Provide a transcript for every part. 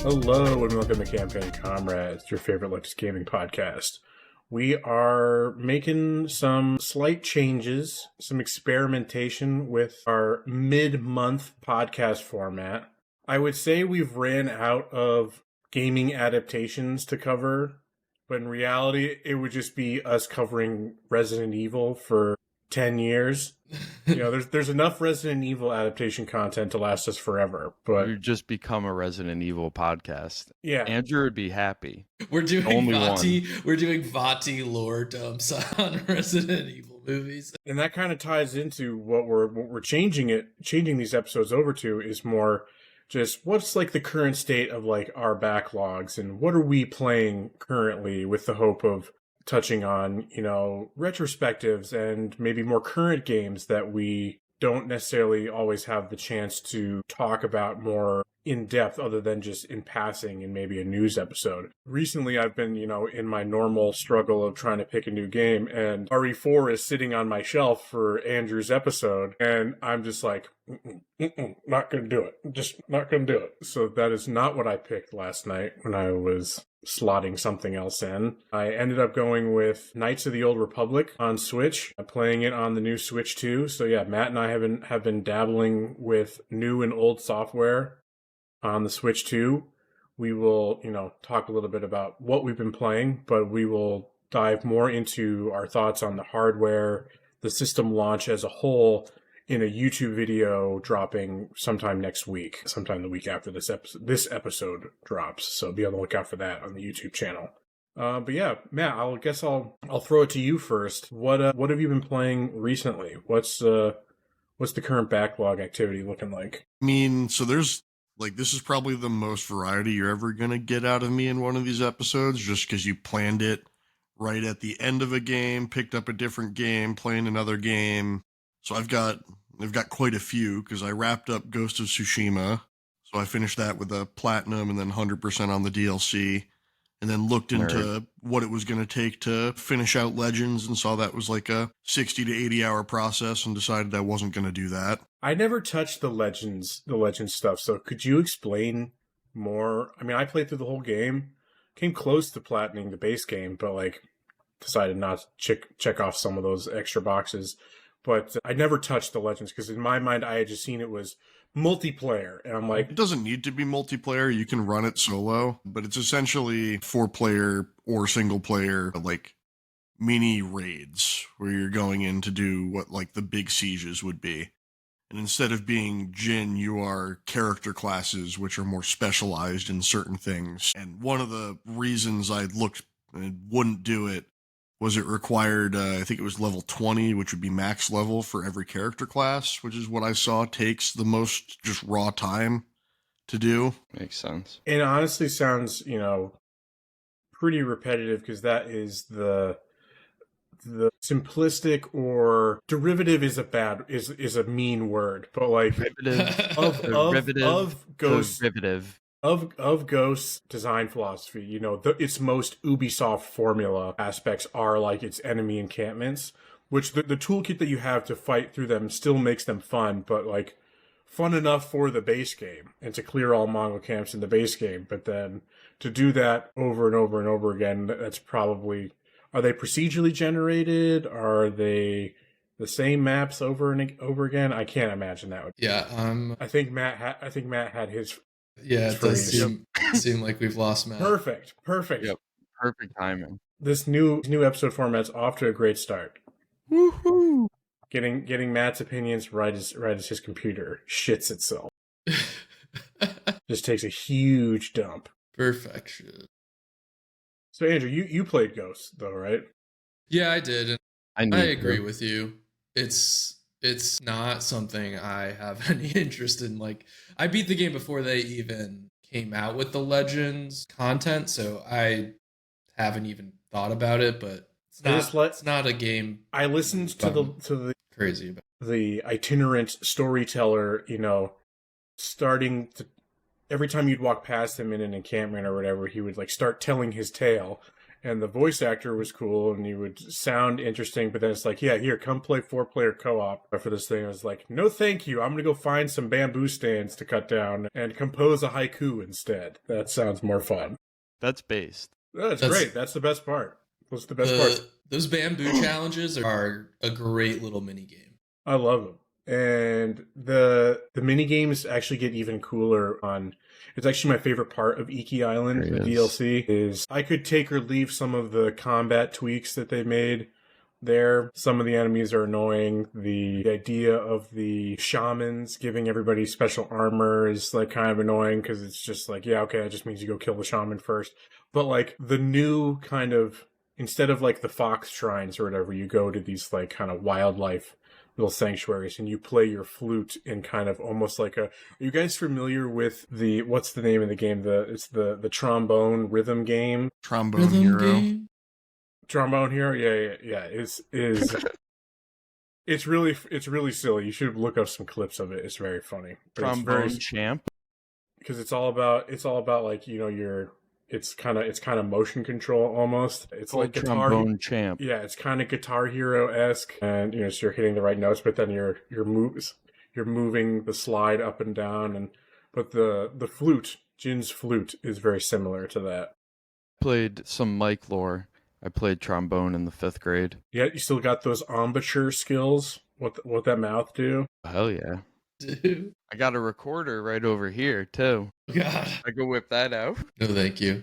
Hello and welcome to Campaign Comrades, your favorite Leftist gaming podcast. We are making some slight changes, some experimentation with our mid-month podcast format. I would say we've ran out of gaming adaptations to cover, but in reality, it would just be us covering Resident Evil for 10 years. You know, there's enough Resident Evil adaptation content to last us forever, but We've just become a Resident Evil podcast. yeah. Andrew would be happy. We're doing Only Vati lore dumps on Resident Evil movies. And that kind of ties into what we're changing these episodes over to is more just what's like the current state of like our backlogs and what are we playing currently, with the hope of touching on, you know, retrospectives and maybe more current games that we don't necessarily always have the chance to talk about more in depth other than just in passing in maybe a news episode. Recently, I've been, you know, in my normal struggle of trying to pick a new game, and RE4 is sitting on my shelf for Andrew's episode, and I'm just like, not going to do it. Just not going to do it. So that is not what I picked last night when I was slotting something else in. I ended up going with Knights of the Old Republic on Switch. I'm playing it on the new Switch 2. So yeah, Matt and I have been dabbling with new and old software on the Switch 2. We will, you know, talk a little bit about what we've been playing, but we will dive more into our thoughts on the hardware, the system launch as a whole, in a YouTube video dropping sometime next week, sometime the week after this episode drops. So be on the lookout for that on the YouTube channel. But yeah, Matt, I'll throw it to you first. What have you been playing recently? What's the current backlog activity looking like? I mean, so there's like, this is probably the most variety you're ever going to get out of me in one of these episodes, just because you planned it right at the end of a game, picked up a different game, playing another game. So I've got quite a few, because I wrapped up Ghost of Tsushima. So I finished that with a platinum and then 100% on the DLC. And then looked into what it was going to take to finish out Legends and saw that was like a 60 to 80 hour process and decided I wasn't going to do that. I never touched the Legends stuff, so could you explain more? I mean, I played through the whole game, came close to platining the base game, but like decided not to check off some of those extra boxes. But I never touched the Legends because in my mind, I had just seen it was multiplayer. And I'm like, it doesn't need to be multiplayer. You can run it solo, but it's essentially 4-player or single player, like mini raids where you're going in to do what like the big sieges would be. And instead of being Jin, you are character classes, which are more specialized in certain things. And one of the reasons I looked and wouldn't do it was it required, I think it was level 20, which would be max level for every character class, which is what I saw takes the most just raw time to do. Makes sense. It honestly sounds, you know, pretty repetitive because that is the simplistic, or derivative is a mean word, but like of Ghost's design philosophy, you know, its most Ubisoft formula aspects are like its enemy encampments, which the toolkit that you have to fight through them still makes them fun, but like fun enough for the base game and to clear all Mongol camps in the base game. But then to do that over and over and over again, that's probably, are they procedurally generated? Are they the same maps over and over again? I can't imagine that would. Yeah. I think Matt had his. Yeah, it does seem like we've lost Matt. Perfect. Yep. Perfect timing. This new episode format's off to a great start. Woohoo! Getting Matt's opinions right as his computer shits itself. Just takes a huge dump. Perfection. So Andrew, you played Ghost though, right? Yeah, I did. And I agree to. with you. It's not something I have any interest in. Like, I beat the game before they even came out with the Legends content, so I haven't even thought about it, but it's not a game I listened to the crazy about. The itinerant storyteller, you know, starting to, every time you'd walk past him in an encampment or whatever, he would like start telling his tale. and the voice actor was cool and you would sound interesting, but then it's like, yeah, here, come play 4-player co-op for this thing. I was like, no thank you, I'm gonna go find some bamboo stands to cut down and compose a haiku instead. That sounds more fun. That's based. That's great. That's the best part. Those are the best parts. Those bamboo challenges are a great little mini game. I love them. And the mini games actually get even cooler on. It's actually my favorite part of Iki Island, the DLC, is I could take or leave some of the combat tweaks that they made there. Some of the enemies are annoying. The idea of the shamans giving everybody special armor is like kind of annoying because it's just like, yeah, okay, that just means you go kill the shaman first. But like the new kind of, instead of like the fox shrines or whatever, you go to these like kind of wildlife little sanctuaries and you play your flute in kind of almost like a, are you guys familiar with the, what's the name of the game? It's the trombone rhythm game. Trombone Rhythm Hero. game? Trombone Hero? Yeah. It's really silly. You should look up some clips of it. It's very funny. But Trombone Champ. Because it's all about like, you know, it's kind of motion control almost. It's like Trombone Champ. Yeah, it's kind of Guitar Hero-esque, and you know, so you're hitting the right notes, but then you're moving the slide up and down, but the flute, Jin's flute, is very similar to that. Played some mic lore. I played trombone in the 5th grade. Yeah, you still got those embouchure skills. What that mouth do? Hell yeah. Dude. I got a recorder right over here, too. God. I can whip that out. No, thank you. I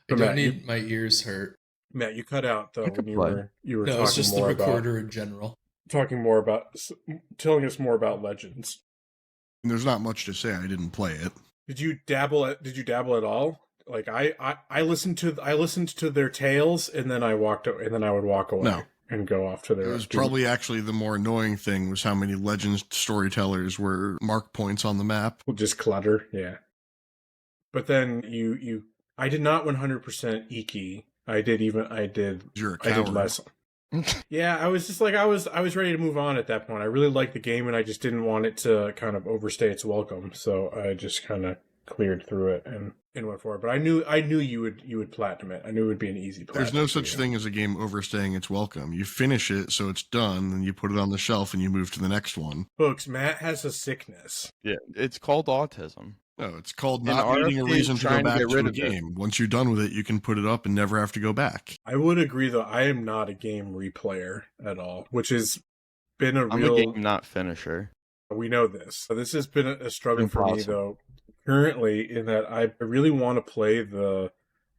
But don't Matt, need my ears hurt. Matt, you cut out though when you were No, talking it's just the more about recorder in general. telling us more about Legends. There's not much to say. I didn't play it. Did you dabble at all? Like I listened to their tales and then I would walk away. No. And go off to their. It was probably actually the more annoying thing was how many Legends storytellers were mark points on the map. Just clutter, yeah. But then I did not 100% Iki. I did. You're a I coward. did less. Yeah, I was just like I was ready to move on at that point. I really liked the game and I just didn't want it to kind of overstay its welcome. So I just kind of cleared through it and went for it. But I knew you would platinum it. I knew it would be an easy platinum. There's no such thing as a game overstaying its welcome. You finish it, so it's done, and you put it on the shelf and you move to the next one. Folks, Matt has a sickness. Yeah, it's called autism. No, it's called And not needing a RFK is reason to go trying to back get to rid a of it. game. Once you're done with it, you can put it up and never have to go back. I would agree, though. I am not a game replayer at all, which has been a I'm real. a game not finisher. We know this. This has been a struggle for me, Impossible. though. Currently, in that I really want to play the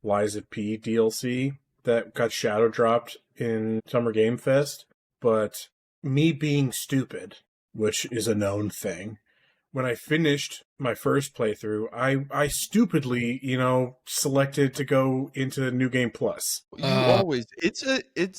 Lies of P DLC that got shadow dropped in Summer Game Fest, but me being stupid, which is a known thing, when I finished my first playthrough, I stupidly, selected to go into New Game Plus. You always,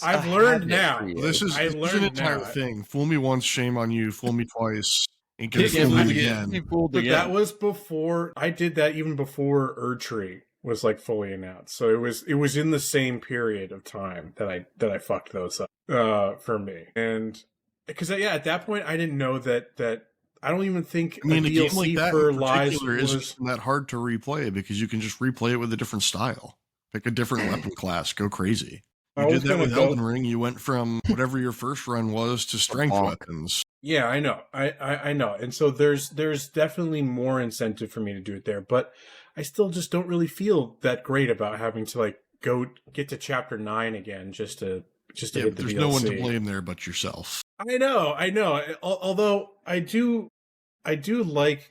I've learned habit now. for you. This is an entire thing. Fool me once, shame on you. Fool me twice, ain't gonna Can't fool fool me you again. Be fooled But again. that was before I did that. Even before Erdtree was like fully announced, so it was in the same period of time that I fucked those up for me, and because at that point I didn't know that I don't even think I mean, a a game DLC like that for in Lies particular was. isn't that hard to replay because you can just replay it with a different style. Pick a different weapon class. Go crazy. I You was did that with gonna go- Elden Ring. You went from whatever your first run was to strength bonk. weapons. Yeah, I know. I know. And so there's definitely more incentive for me to do it there, but I still just don't really feel that great about having to like go get to chapter 9 again just to Yeah, hit but the there's DLC. no one to blame there but yourself. I know. Although I do like,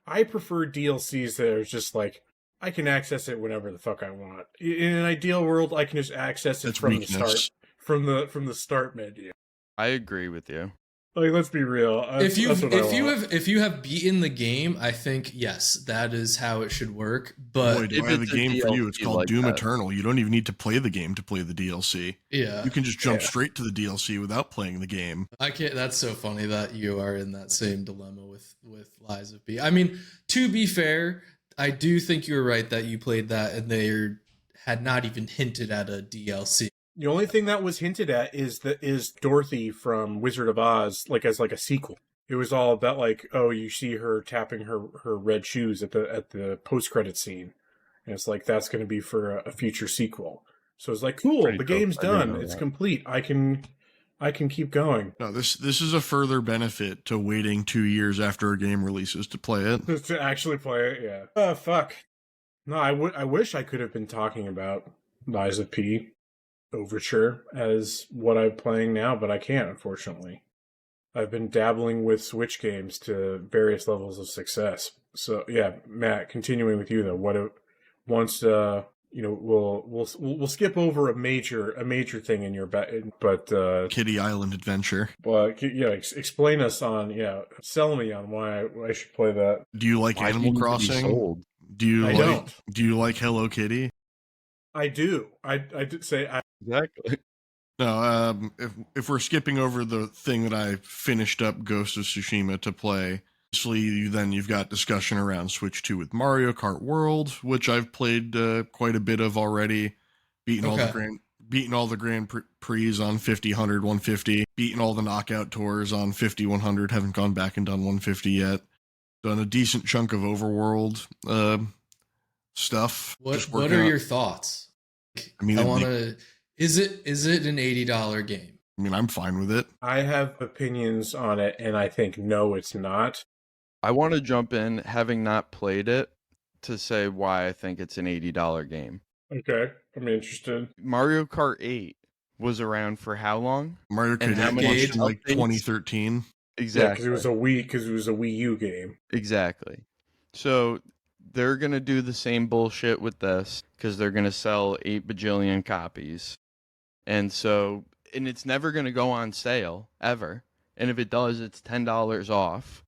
I prefer DLCs that are just like, I can access it whenever the fuck I want. In an ideal world, I can just access it That's from weakness. the start, from the start menu. I agree with you. Like, let's be real. If you That's what I want. have beaten the game, I think yes, that is how it should work. But Boy, do if I have a it's a game for you. It's DLC called like Doom that. Eternal. You don't even need to play the game to play the DLC. yeah, You can just jump Yeah. straight to the DLC without playing the game. I can't. That's so funny that you are in that same dilemma with Lies of P. I mean, to be fair, I do think you're right that you played that and they had not even hinted at a DLC. The only thing that was hinted at is Dorothy from Wizard of Oz, like as like a sequel. It was all about like, oh, you see her tapping her red shoes at the post credit scene, and it's like that's going to be for a future sequel. So it's like, cool, Pretty the dope. game's I didn't done. know It's that. complete. I can keep going. No, this is a further benefit to waiting 2 years after a game releases to play it. To actually play it, yeah. Oh, fuck. No, I wish I could have been talking about Lies of P Overture as what I'm playing now, but I can't, unfortunately. I've been dabbling with Switch games to various levels of success. So yeah, Matt, continuing with you though, once we'll skip over a major thing in your but Kitty Island Adventure. explain us on sell me on why I should play that. Do you like Why do you Animal need to be Crossing? sold? I don't. Do you like Hello Kitty? I do. I did say Exactly. No, if we're skipping over the thing that I finished up Ghost of Tsushima to play, obviously you've got discussion around Switch 2 with Mario Kart World, which I've played quite a bit of already, beaten all the Grand Prix on 50, 100, 150, beaten all the knockout tours on 50, 100, haven't gone back and done 150 yet. Done a decent chunk of Overworld stuff. What are your thoughts? I mean, I want to. Is it an $80 game? I mean, I'm fine with it. I have opinions on it, and I think no, it's not. I want to jump in, having not played it, to say why I think it's an $80 game. Okay, I'm interested. Mario Kart 8 was around for how long? Mario And Kart how 8 many launched in like updates? 2013. Exactly. because it was a Wii U game. Exactly. So they're going to do the same bullshit with this because they're going to sell 8 bajillion copies. And it's never going to go on sale, ever. And if it does, it's $10 off.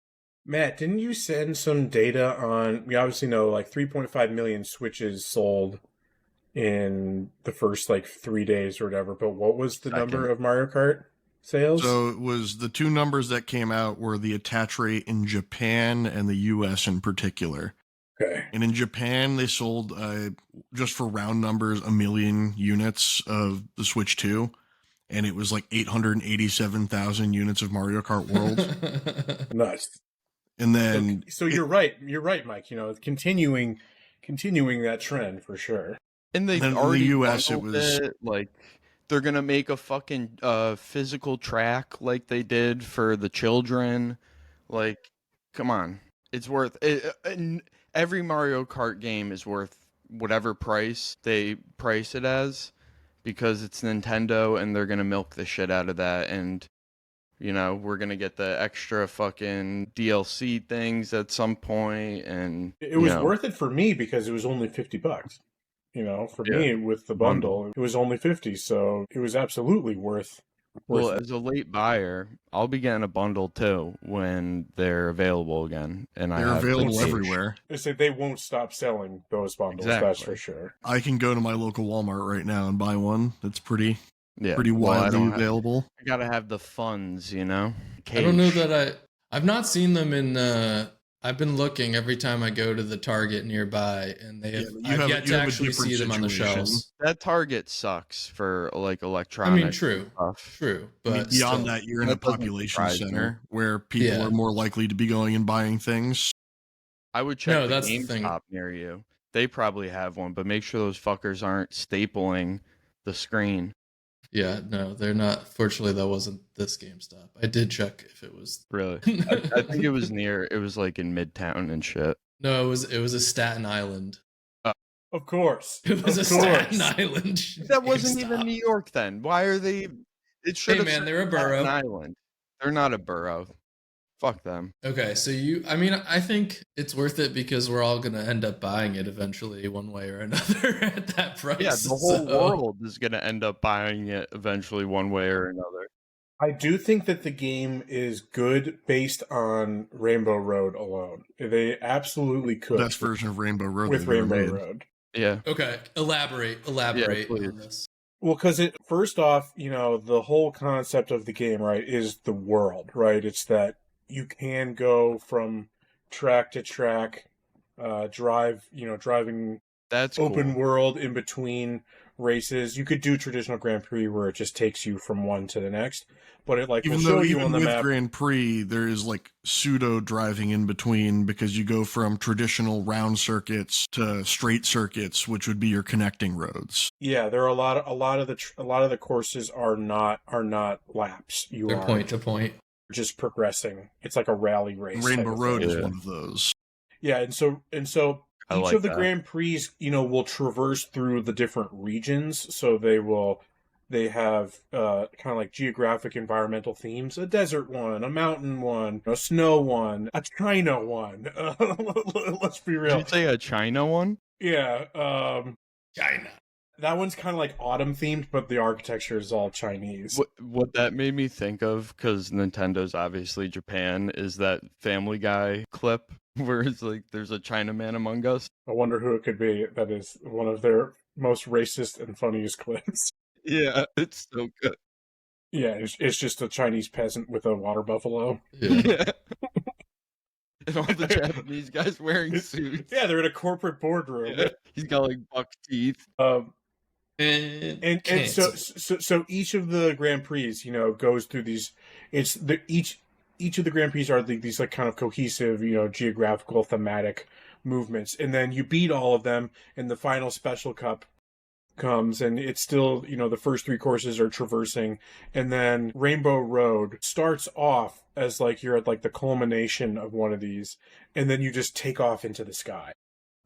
Matt, didn't you send some data on? We obviously know like 3.5 million Switches sold in the first like 3 days or whatever. But what was the number of Mario Kart sales? So it was the two numbers that came out were the attach rate in Japan and the US in particular. Okay. And in Japan, they sold, just for round numbers, 1 million units of the Switch 2. And it was like 887,000 units of Mario Kart World. Nuts. And then... So you're right, Mike. Continuing that trend for sure. And they then in already the US, it bundled was... it. Like, they're going to make a fucking physical track like they did for the children. Like, come on. It's worth it. Every Mario Kart game is worth whatever price they price it as, because it's Nintendo and they're going to milk the shit out of that. And, we're going to get the extra fucking DLC things at some point. And It was worth it for me because it was only $50. Me with the bundle, it was only 50, so it was absolutely worth Well, it. as a late buyer, I'll be getting a bundle too when they're available again. And They're available everywhere. They say they won't stop selling those bundles, that's for sure. I can go to my local Walmart right now and buy one. That's pretty widely available. I gotta have the funds, I don't know that I've not seen them in. I've been looking every time I go to the Target nearby, and I've yet to actually see them on the shelves. That Target sucks for like electronics. I mean, true, but beyond that, you're in a population center where people are more likely to be going and buying things. I would check the GameStop near you. They probably have one, but make sure those fuckers aren't stapling the screen. Yeah, no, they're not. Fortunately, that wasn't this GameStop. I did check if it was. Really? I think it was it was like in Midtown and shit. No, it was a Staten Island. Of course. It was Staten Island. That wasn't even New York then. Why are they? It should have. Hey man, they're a borough. Staten Island. They're not a borough. Fuck them. Okay, so I think it's worth it because we're all going to end up buying it eventually one way or another at that price. Yeah, the whole world is going to end up buying it eventually one way or another. I do think that the game is good based on Rainbow Road alone. They absolutely could. Best version of Rainbow Road with Rainbow Road. Yeah. Okay, elaborate on this. Well, because first off, the whole concept of the game, right, is the world, right? It's that you can go from track to track, driving. That's open cool. world in between races. You could do traditional Grand Prix where it just takes you from one to the next, but it like will Even show though you on even the with map. Grand Prix, there is like pseudo driving in between because you go from traditional round circuits to straight circuits, which would be your connecting roads. Yeah, there are a lot of the courses are not laps. You They're are point to point. just progressing. It's like a rally race. Rainbow type of Road thing. is Yeah. one of those. Yeah, and so I each like of the that. Grand Prix, will traverse through the different regions. So they have kind of like geographic environmental themes: a desert one, a mountain one, a snow one, a China one. Let's be Did real. you say a China one? Yeah, China. that one's kind of like autumn themed, but the architecture is all Chinese. What that made me think of, because Nintendo's obviously Japan, is that Family Guy clip where it's like there's a Chinaman among us. I wonder who it could be. That is one of their most racist and funniest clips. Yeah, it's so good. Yeah, it's just a Chinese peasant with a water buffalo. Yeah. Yeah. And all the Japanese guys wearing suits. Yeah, they're in a corporate boardroom. Yeah. He's got like buck teeth. And so each of the Grand Prix, goes through these. Each of the Grand Prix are these like kind of cohesive, geographical thematic movements, and then you beat all of them, and the final Special Cup comes, and it's still, the first three courses are traversing, and then Rainbow Road starts off as like you're at like the culmination of one of these, and then you just take off into the sky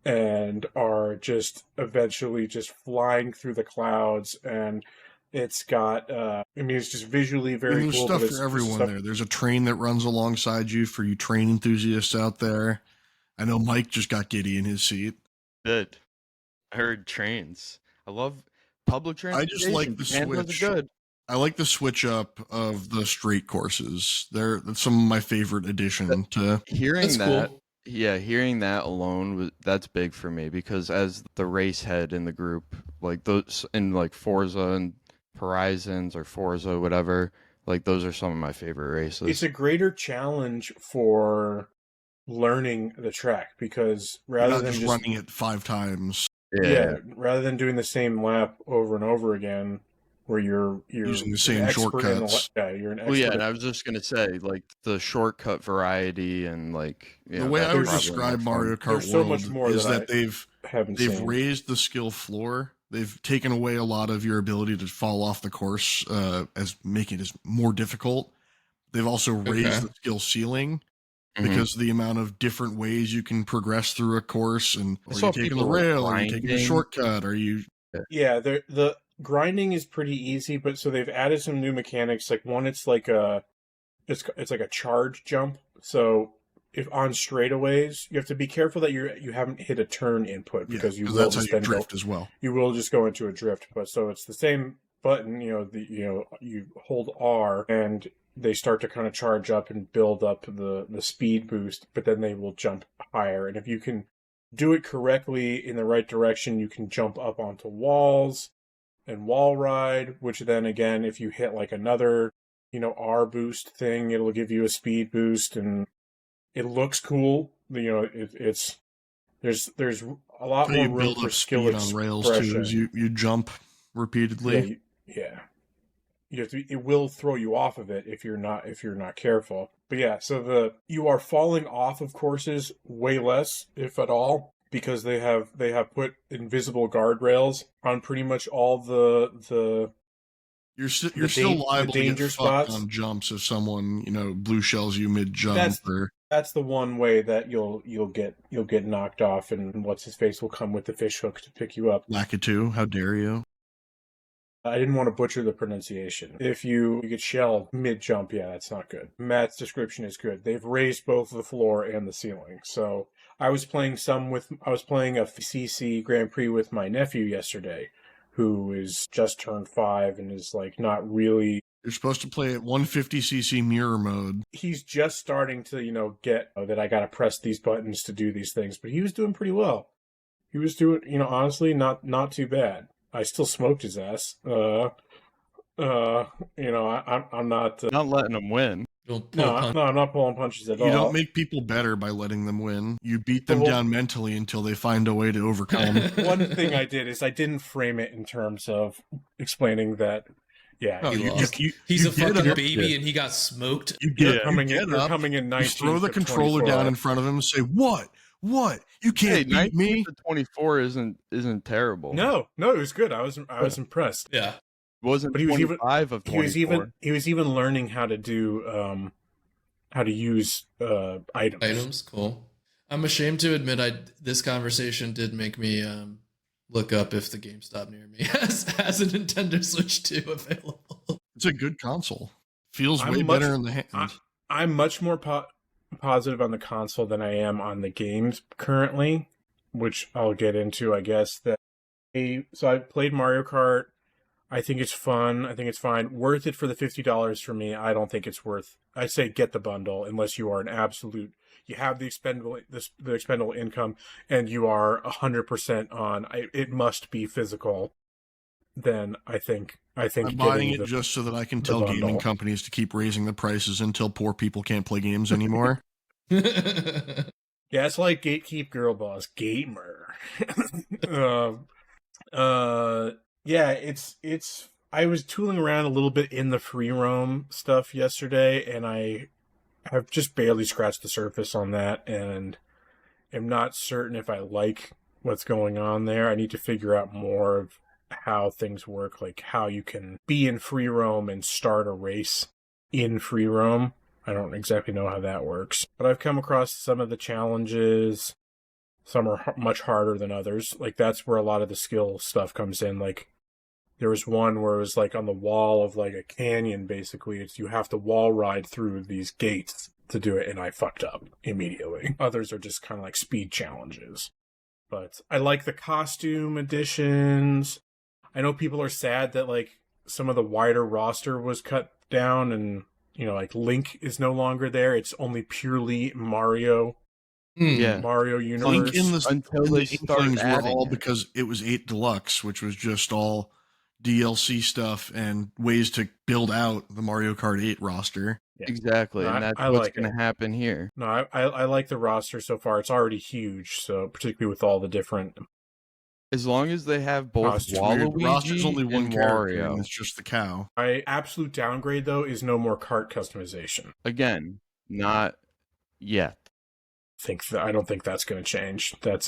and are just eventually just flying through the clouds. And it's got it's just visually very There's cool. stuff but for everyone there. There's a train that runs alongside you for you train enthusiasts out there. I know Mike just got giddy in his seat. Good. I heard trains. I love public I transportation. just like the Japan does it switch. good. I like the switch up of the straight courses. That's some of my favorite addition to. Hearing That's that, cool. yeah, hearing that alone, that's big for me because as the race head in the group, like those in like Forza and Horizons or Forza, whatever, like those are some of my favorite races. It's a greater challenge for learning the track because You're rather not than just running it 5 times. rather than doing the same lap over and over again, where you're Using the an same expert shortcuts. you're an expert. Well, yeah, and I was just gonna say like the shortcut variety and like The way I would that's probably describe more fun. Mario Kart There's so World much more is that that they've haven't seen. raised the skill floor. They've taken away a lot of your ability to fall off the course, as making it more difficult. They've also raised the skill ceiling because of the amount of different ways you can progress through a course. And I are saw you taking the people rail? Are you taking the grinding. shortcut? Are you? Yeah, the grinding is pretty easy, but so they've added some new mechanics. Like one, it's like it's like a charge jump. So if on straightaways, you have to be careful that you haven't hit a turn input because you will that's how just you then drift as well. you will just go into a drift. But so it's the same button. You hold R and they start to kind of charge up and build up the speed boost, but then they will jump higher. And if you can do it correctly in the right direction, you can jump up onto walls and wall ride, which then again, if you hit like another, R boost thing, it'll give you a speed boost, and it looks cool. It's there's a lot So more you room build for up skill speed on rails too expression. as you jump repeatedly. Yeah. You have to. It will throw you off of it if you're not careful. But yeah, so you are falling off of courses way less, if at all, because they have put invisible guardrails on pretty much all the You're still liable to get danger fucked spots. on jumps if someone blue shells you mid jump. That's the one way that you'll get knocked off, and what's his face will come with the fish hook to pick you up. Lakitu, how dare you? I didn't want to butcher the pronunciation. If you get shelled mid-jump, yeah, that's not good. Matt's description is good. They've raised both the floor and the ceiling. So I was playing a CC Grand Prix with my nephew yesterday, who is just turned 5 and is like not really... You're supposed to play at 150cc mirror mode. He's just starting to, get that I got to press these buttons to do these things, but he was doing pretty well. He was doing, honestly, not too bad. I still smoked his ass. I'm not not letting him win. Don't pull No, punch. no, I'm not pulling punches at all. You don't make people better by letting them win. You beat them Well- down mentally until they find a way to overcome. One thing I did is I didn't frame it in terms of explaining that. Yeah, Oh, He you lost. just- He's you a get fucking up, baby and he got smoked. You you're get, coming you in. get You're up, coming in you 19. throw the controller down in front of him and say, "What? What? You Hey, can't beat 19 me." to 24 isn't terrible. No, it was good. I was impressed. Yeah. It wasn't But he was even 25 of 24. he was even learning how to do how to use items. Items, cool. I'm ashamed to admit this conversation did make me look up if the GameStop near me has a Nintendo Switch 2 available. It's a good console. Feels I'm way much- better in the hand. I'm much more positive on the console than I am on the games currently, which I'll get into, I guess. So I played Mario Kart. I think it's fun. I think it's fine. Worth it for the $50 for me. I don't think it's worth. I say get the bundle unless you are an absolute. You have the expendable income, and you are 100% on. It must be physical. Then I think I'm buying getting it just so that I can tell bundle. gaming companies to keep raising the prices until poor people can't play games anymore. Yeah, it's like Gatekeep Girl Boss Gamer. Yeah, it's. I was tooling around a little bit in the free roam stuff yesterday, and I have just barely scratched the surface on that, and am not certain if I like what's going on there. I need to figure out more of how things work, like how you can be in free roam and start a race in free roam. I don't exactly know how that works, but I've come across some of the challenges. Some are much harder than others. Like, that's where a lot of the skill stuff comes in. Like, there was one where it was like on the wall of like a canyon, basically. It's you have to wall ride through these gates to do it, and I fucked up immediately. Others are just kind of like speed challenges. But I like the costume additions. I know people are sad that like some of the wider roster was cut down, and like Link is no longer there. It's only purely Mario. Yeah. Mario universe. Link in the Until they start Inklings were adding all it. because it was 8 Deluxe, which was just all DLC stuff and ways to build out the Mario Kart 8 roster. Yeah. Exactly, No, and that's I what's like going it. to happen here. No, I like the roster so far. It's already huge, so particularly with all the different. As long as they have both Costume. Weird. The roster's Waluigi only one and character, and Wario. it's just the cow. My absolute downgrade though is no more cart customization. Again, not yet. I don't think that's going to change. That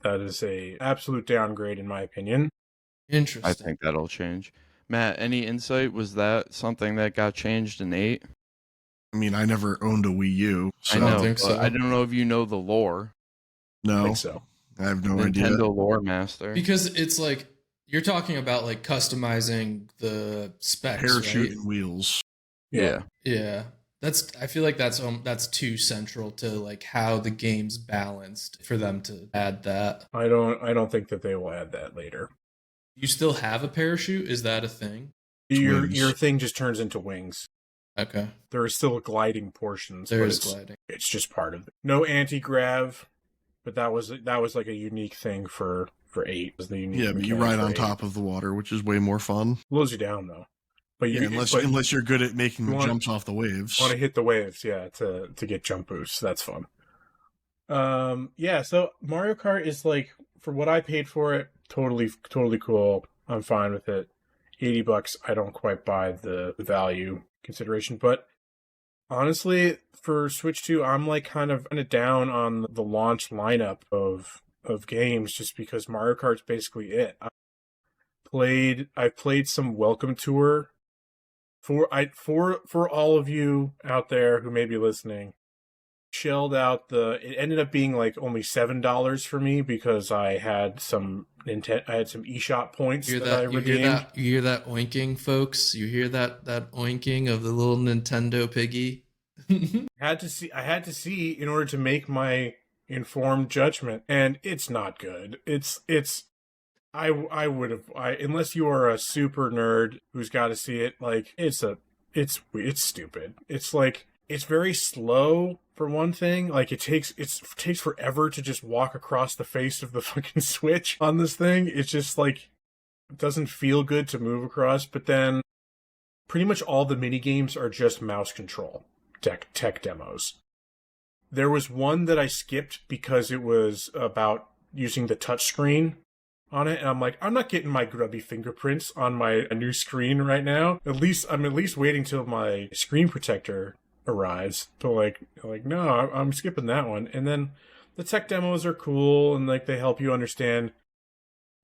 is a absolute downgrade in my opinion. Interesting. I think that'll change. Matt, any insight? Was that something that got changed in 8? I mean, I never owned a Wii U, so I know, think but so. I don't know if you know the lore. I no, think so. I have no Nintendo idea. lore master. Because it's like you're talking about like customizing the specs, Parachute right? and wheels. Yeah. Yeah. I feel like that's too central to like how the game's balanced for them to add that. I don't think that they will add that later. You still have a parachute? Is that a thing? Your wings. thing just turns into wings. Okay. There are still gliding portions. There but is it's, gliding. It's just part of it. No anti-grav, but that was like a unique thing for 8. Was the unique Yeah, but you mechanic ride for on 8. top of the water, which is way more fun. Slows you down though. But Yeah, unless you're good at making you the wanna- jumps off the waves. want to hit the waves, yeah, to get jump boosts. That's fun. Yeah. So Mario Kart is like, for what I paid for it, totally cool. I'm fine with it. $80. I don't quite buy the value consideration, but honestly, for Switch 2, I'm like kind of down on the launch lineup of games, just because Mario Kart's basically it. I've played some Welcome Tour. For all of you out there who may be listening, shelled out it ended up being like only $7 for me because I had some eShop points You hear that I that? You redeemed. hear that? You hear that oinking, folks? You hear that oinking of the little Nintendo piggy? I had to see in order to make my informed judgment, and it's not good. Unless you are a super nerd who's got to see it, like it's stupid. It's like, it's very slow for one thing. Like it takes forever to just walk across the face of the fucking Switch on this thing. It's just like, it doesn't feel good to move across. But then pretty much all the mini games are just mouse control tech demos. There was one that I skipped because it was about using the touch screen on it, and I'm like, I'm not getting my grubby fingerprints on my new screen right now. I'm at least waiting till my screen protector arrives. But like no, I'm skipping that one. And then the tech demos are cool, and like they help you understand.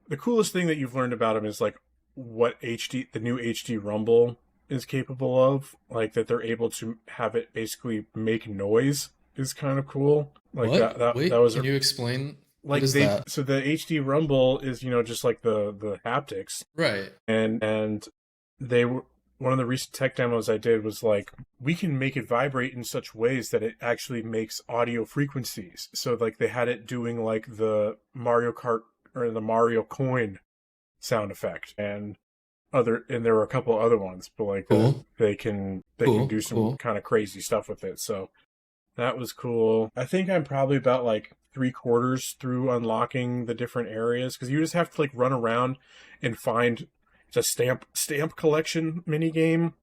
The coolest thing that you've learned about them is like what the new HD Rumble is capable of. Like that they're able to have it basically make noise is kind of cool. Like what? Wait, that was can you explain? like what is that? So the HD Rumble is, just like the haptics. Right. And they were one of the recent tech demos I did was like, we can make it vibrate in such ways that it actually makes audio frequencies. So like they had it doing like the Mario Kart or the Mario coin sound effect and there were a couple other ones, but like cool. they can do some kind of crazy stuff with it. So that was cool. I think I'm probably about like 3/4 through unlocking the different areas because you just have to like run around and find. It's a stamp collection mini game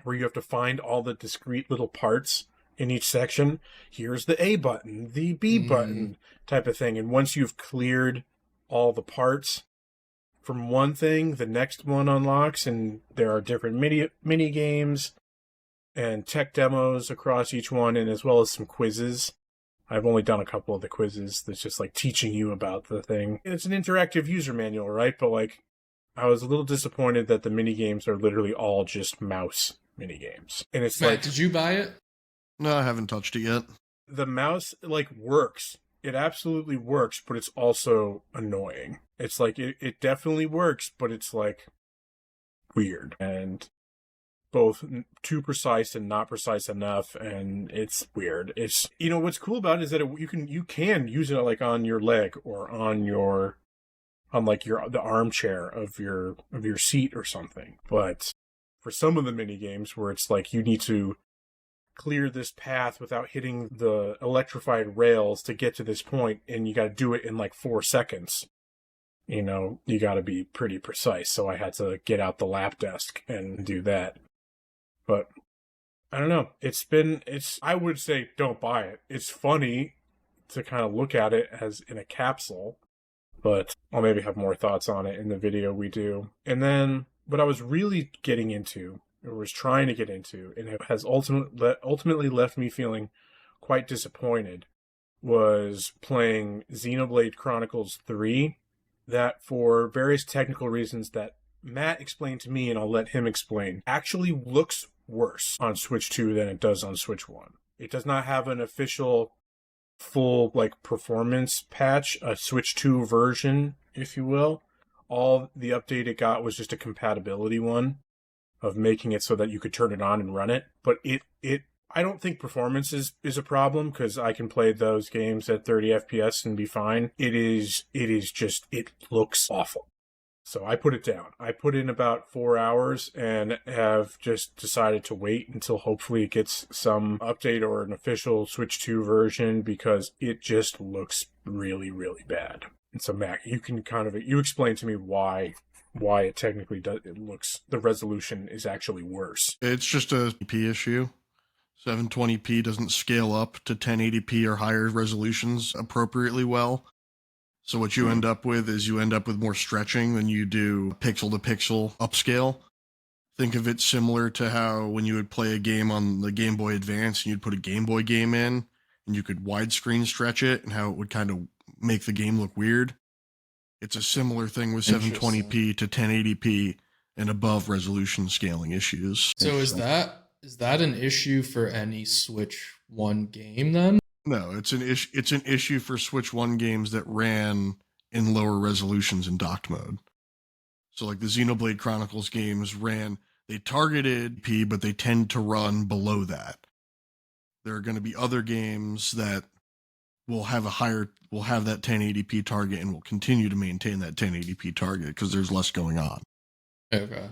where you have to find all the discrete little parts in each section. Here's the A button, the B button type of thing. And once you've cleared all the parts from one thing, the next one unlocks, and there are different mini games and tech demos across each one, and as well as some quizzes. I've only done a couple of the quizzes that's just like teaching you about the thing. It's an interactive user manual, right? But like, I was a little disappointed that the mini games are literally all just mouse mini games. And it's Matt, like, did you buy it? No, I haven't touched it yet. The mouse like works. It absolutely works, but it's also annoying. It's like it definitely works, but it's like weird and both too precise and not precise enough, and it's weird. It's what's cool about it is that you can use it like on your leg or on the armchair of your seat or something. But for some of the mini games where it's like you need to clear this path without hitting the electrified rails to get to this point, and you got to do it in like 4 seconds. You got to be pretty precise. So I had to get out the lap desk and do that. But I don't know. I would say don't buy it. It's funny to kind of look at it as in a capsule, but I'll maybe have more thoughts on it in the video we do. And then what I was really getting into, or was trying to get into, and it has ultimately left me feeling quite disappointed, was playing Xenoblade Chronicles 3, that for various technical reasons that Matt explained to me, and I'll let him explain, actually looks worse on Switch 2 than it does on Switch 1. It does not have an official full like performance patch, a Switch 2 version, if you will. All the update it got was just a compatibility one of making it so that you could turn it on and run it. But I don't think performance is a problem because I can play those games at 30 FPS and be fine. It looks awful. So I put it down. I put in about 4 hours and have just decided to wait until hopefully it gets some update or an official Switch 2 version because it just looks really, really bad. And so Mac, you can you explain to me why it technically does. It looks, the resolution is actually worse. It's just a P issue. 720p doesn't scale up to 1080p or higher resolutions appropriately well. So what you end up with is more stretching than you do pixel to pixel upscale. Think of it similar to how when you would play a game on the Game Boy Advance and you'd put a Game Boy game in and you could widescreen stretch it and how it would kind of make the game look weird. It's a similar thing with 720p to 1080p and above resolution scaling issues. So is that an issue for any Switch 1 game then? No, it's an issue for Switch 1 games that ran in lower resolutions in docked mode. So like the Xenoblade Chronicles games they targeted P, but they tend to run below that. There are going to be other games that will have that 1080p target and will continue to maintain that 1080p target because there's less going on. Okay.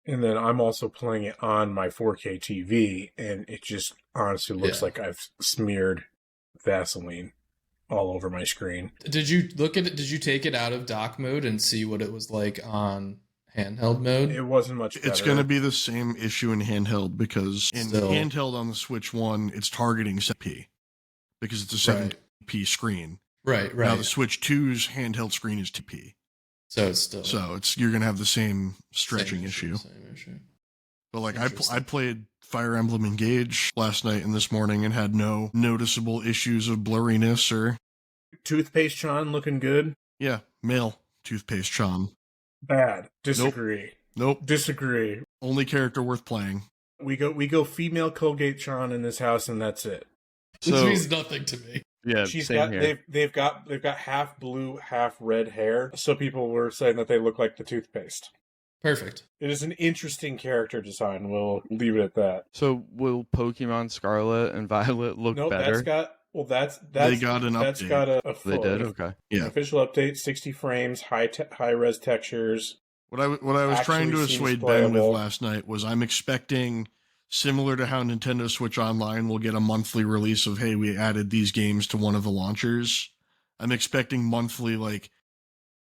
And then I'm also playing it on my 4K TV, and it just honestly looks like I've smeared Vaseline all over my screen. Did you look at it? Did you take it out of dock mode and see what it was like on handheld mode. It wasn't much better. It's going to be the same issue in handheld because in handheld on the Switch 1, it's targeting 7p because it's a 7p screen. Right. Now the Switch 2's handheld screen is 2p. So it's still... So you're going to have the same stretching issue. Same issue. But like I played Fire Emblem Engage last night and this morning and had no noticeable issues of blurriness or... Toothpaste Chan looking good? Yeah, male Toothpaste Chan. Bad. Disagree. Nope. Disagree. Only character worth playing. We go female Colgate Chan in this house and that's it. Which means nothing to me. Yeah, she's same got here. they've got half blue, half red hair. So people were saying that they look like the toothpaste. Perfect. It is an interesting character design. We'll leave it at that. So will Pokemon Scarlet and Violet look better? That's they got an that's update. got a They did? Okay. Yeah. Official update, 60 frames, high res textures. What I was trying to assuade Ben with last night was I'm expecting, similar to how Nintendo Switch Online will get a monthly release of, hey, we added these games to one of the launchers. I'm expecting monthly, like,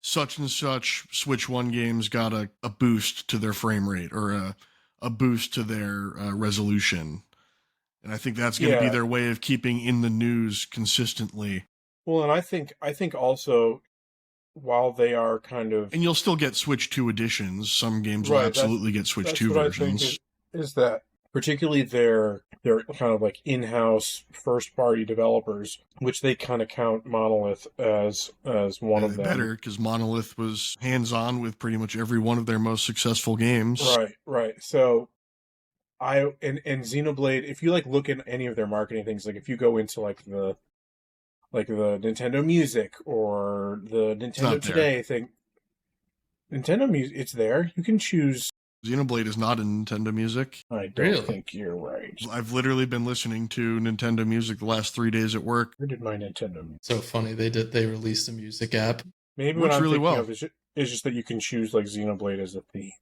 such and such Switch 1 games got a boost to their frame rate or a boost to their resolution. And I think that's going to be their way of keeping in the news consistently. Well, and I think also, while they are kind of... And you'll still get Switch 2 editions. Some games will absolutely get Switch 2 versions. I think is that particularly their kind of like in-house first-party developers, which they kind of count Monolith as one of them. Better, because Monolith was hands-on with pretty much every one of their most successful games. Right. So and Xenoblade, if you like look at any of their marketing things, like if you go into like the Nintendo Music or the Nintendo Today thing, Nintendo Music, it's there. You can choose. Xenoblade is not in Nintendo Music. I don't think you're right. I've literally been listening to Nintendo Music the last 3 days at work. Where did my Nintendo Music? So funny they released a music app. Maybe what I'm really thinking of is just that you can choose like Xenoblade as a theme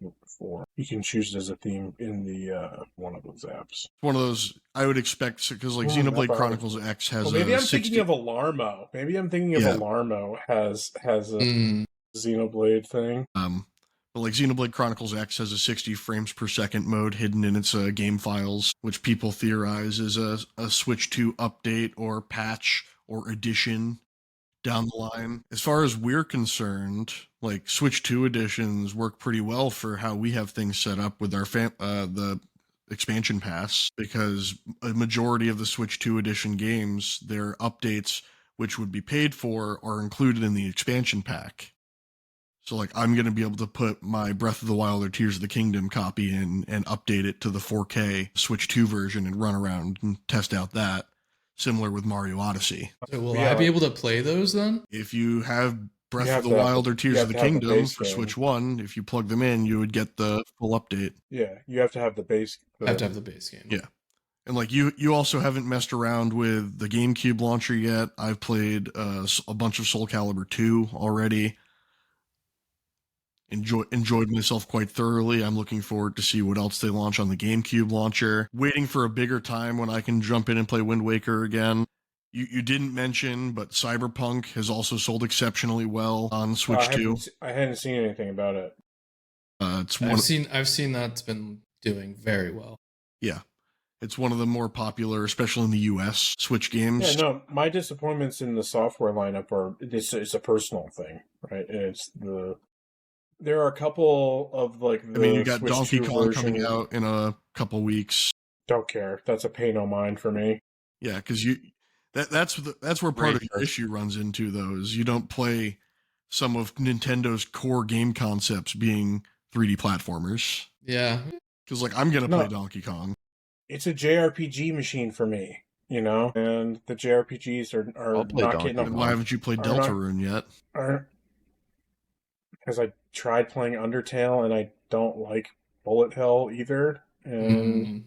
you can choose it as a theme in the one of those apps. One of those I would expect because like Xenoblade Chronicles X has maybe I'm thinking of Alarmo. Alarmo has a Xenoblade thing. But like Xenoblade Chronicles X has a 60 frames per second mode hidden in its game files, which people theorize is a Switch 2 update or patch or addition down the line. As far as we're concerned, like Switch 2 editions work pretty well for how we have things set up with our the expansion pass, because a majority of the Switch 2 edition games, their updates, which would be paid for, are included in the expansion pack. So, like, I'm going to be able to put my Breath of the Wild or Tears of the Kingdom copy in and update it to the 4K Switch 2 version and run around and test out that, similar with Mario Odyssey. So will I be able to play those then? If you have Breath of the Wild or Tears of the Kingdom for Switch 1, if you plug them in, you would get the full update. Yeah, you have to have the base. Have to have the base game. Yeah. And, like, you also haven't messed around with the GameCube launcher yet. I've played a bunch of Soul Calibur 2 already. Enjoyed myself quite thoroughly. I'm looking forward to see what else they launch on the GameCube launcher. Waiting for a bigger time when I can jump in and play Wind Waker again. You didn't mention, but Cyberpunk has also sold exceptionally well on Switch 2. I hadn't seen anything about it. I've seen that's been doing very well. Yeah. It's one of the more popular, especially in the US, Switch games. Yeah, no, my disappointments in the software lineup it's a personal thing, right? There are a couple of like you got Switch Donkey 2 Kong coming out in a couple weeks. Don't care. That's a pain on mind for me. Yeah, because that's where part of your issue runs into, though, is you don't play some of Nintendo's core game concepts being 3D platformers. Yeah. Because like I'm gonna play Donkey Kong. It's a JRPG machine for me, and the JRPGs are not getting up. Why haven't you played Deltarune yet? Because I tried playing Undertale and I don't like bullet hell either. And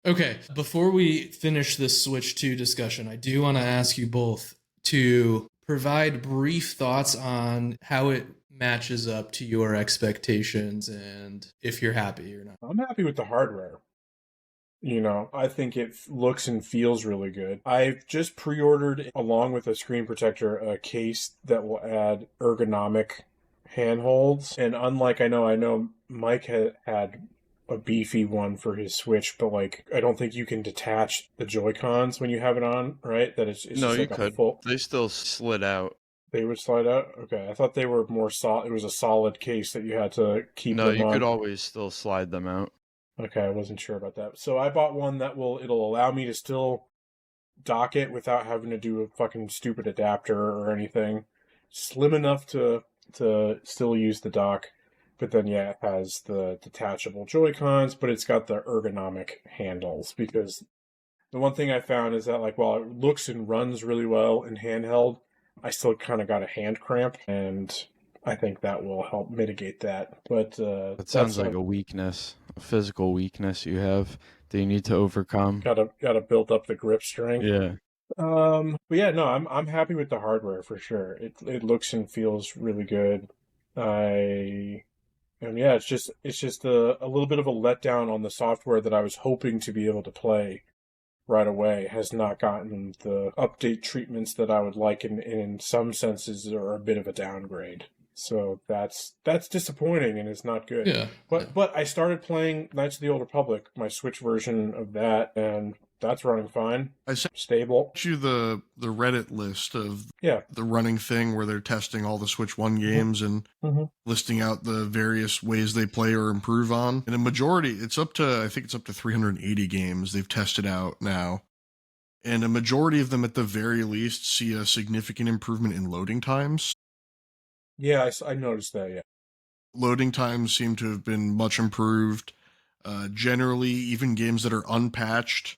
Okay, before we finish this Switch 2 discussion, I do want to ask you both to provide brief thoughts on how it matches up to your expectations and if you're happy or not. I'm happy with the hardware. I think it looks and feels really good. I've just pre-ordered, along with a screen protector, a case that will add ergonomic handholds, and unlike I know Mike had a beefy one for his Switch, but like I don't think you can detach the Joy-Cons when you have it on, right? That it's No, just you like a could. full. They still slid out. They would slide out. Okay, I thought they were more solid. It was a solid case that you had to keep No, them you could on. always still slide them out. Okay, I wasn't sure about that. So I bought one that it'll allow me to still dock it without having to do a fucking stupid adapter or anything. Slim enough to still use the dock, but then yeah, it has the detachable Joy-Cons, but it's got the ergonomic handles because the one thing I found is that like while it looks and runs really well in handheld, I still kind of got a hand cramp, and I think that will help mitigate that. But That sounds like a weakness, a physical weakness you have that you need to overcome. gotta build up the grip strength. Yeah. But yeah, no, I'm happy with the hardware for sure. It looks and feels really good. And yeah, it's just a little bit of a letdown on the software that I was hoping to be able to play right away has not gotten the update treatments that I would like, and in some senses are a bit of a downgrade. So that's disappointing and it's not good. Yeah. But I started playing Knights of the Old Republic, my Switch version of that, and that's running fine. I sent Stable. you the Reddit list of Yeah. the running thing where they're testing all the Switch 1 games and listing out the various ways they play or improve on. And a majority, I think it's up to 380 games they've tested out now. And a majority of them, at the very least, see a significant improvement in loading times. Yeah, I noticed that, yeah. Loading times seem to have been much improved. Generally, even games that are unpatched,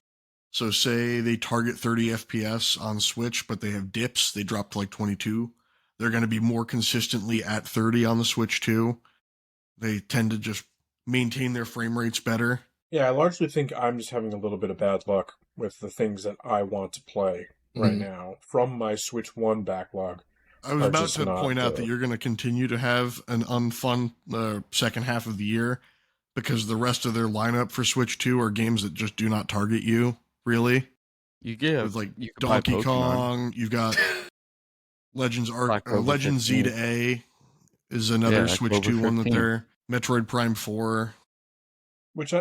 so say they target 30 FPS on Switch, but they have dips, they drop to like 22. They're going to be more consistently at 30 on the Switch too. They tend to just maintain their frame rates better. Yeah, I largely think I'm just having a little bit of bad luck with the things that I want to play right now from my Switch 1 backlog. I was about to point out that you're going to continue to have an unfun second half of the year because the rest of their lineup for Switch 2 are games that just do not target you, really. You get with like Donkey Kong, you've got Legends Z to A is another Switch 2 one that they're Metroid Prime 4.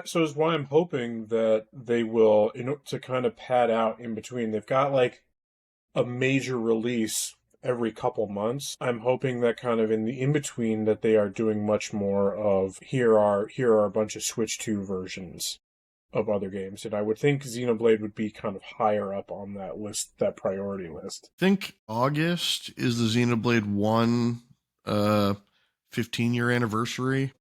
So is why I'm hoping that they will, to kind of pad out in between. They've got like a major release every couple months. I'm hoping that kind of in the in-between that they are doing much more of here are a bunch of Switch 2 versions of other games. And I would think Xenoblade would be kind of higher up on that list, that priority list. I think August is the Xenoblade 1 15-year anniversary.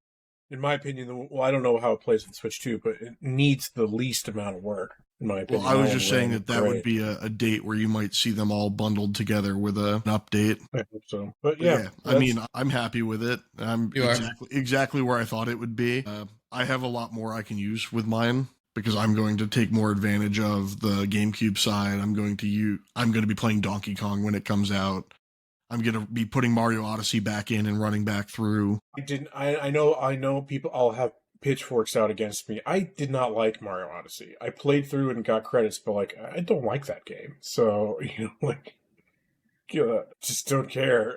In my opinion, well, I don't know how it plays with Switch 2, but it needs the least amount of work. In my opinion. Well, I was just saying that would be a date where you might see them all bundled together with an update. I hope so. But yeah, I mean, I'm happy with it. I'm exactly where I thought it would be. I have a lot more I can use with mine because I'm going to take more advantage of the GameCube side. I'm going to be playing Donkey Kong when it comes out. I'm going to be putting Mario Odyssey back in and running back through. I know people all have pitchforks out against me. I did not like Mario Odyssey. I played through and got credits, but like I don't like that game. So, just don't care.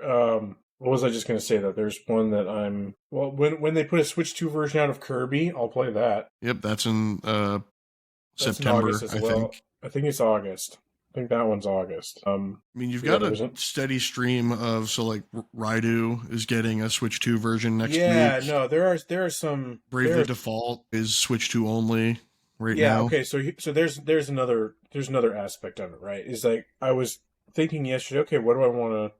What was I just going to say? That there's one that when they put a Switch 2 version out of Kirby, I'll play that. Yep, that's in September, I think. I think it's August. I think that one's August. I mean, you've got a steady stream of, so like Raidu is getting a Switch 2 version next week. Yeah, no, there are some. Bravely Default is Switch 2 only now. Yeah, okay, so there's another aspect of it, right? Is like I was thinking yesterday, okay, what do I want to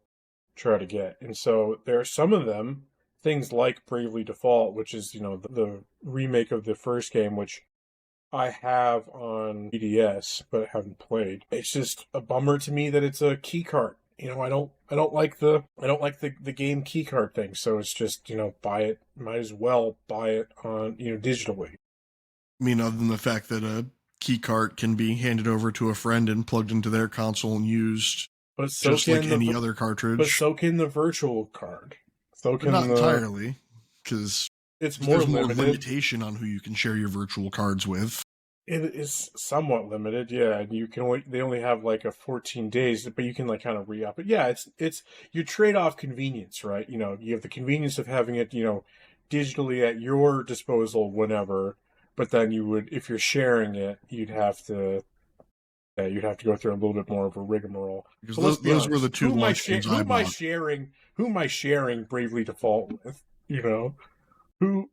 try to get? And so there are some of them, things like Bravely Default, which is the remake of the first game, which I have on BDS, but haven't played. It's just a bummer to me that it's a key card. I don't like the game key card thing. So it's just, buy it. Might as well buy it on, digitally. I mean, other than the fact that a key card can be handed over to a friend and plugged into their console and used just like any other cartridge. But so can the virtual card. So can not entirely, because there's more limitation on who you can share your virtual cards with. It is somewhat limited, yeah. And they only have like a 14 days, but you can like kind of re-up it. Yeah, it's you trade off convenience, right? You have the convenience of having it, digitally at your disposal whenever, but then if you're sharing it, you'd have to go through a little bit more of a rigmarole. Because So let's be those were the honest. two launch games I bought. Who am I sharing Bravely Default with? Who?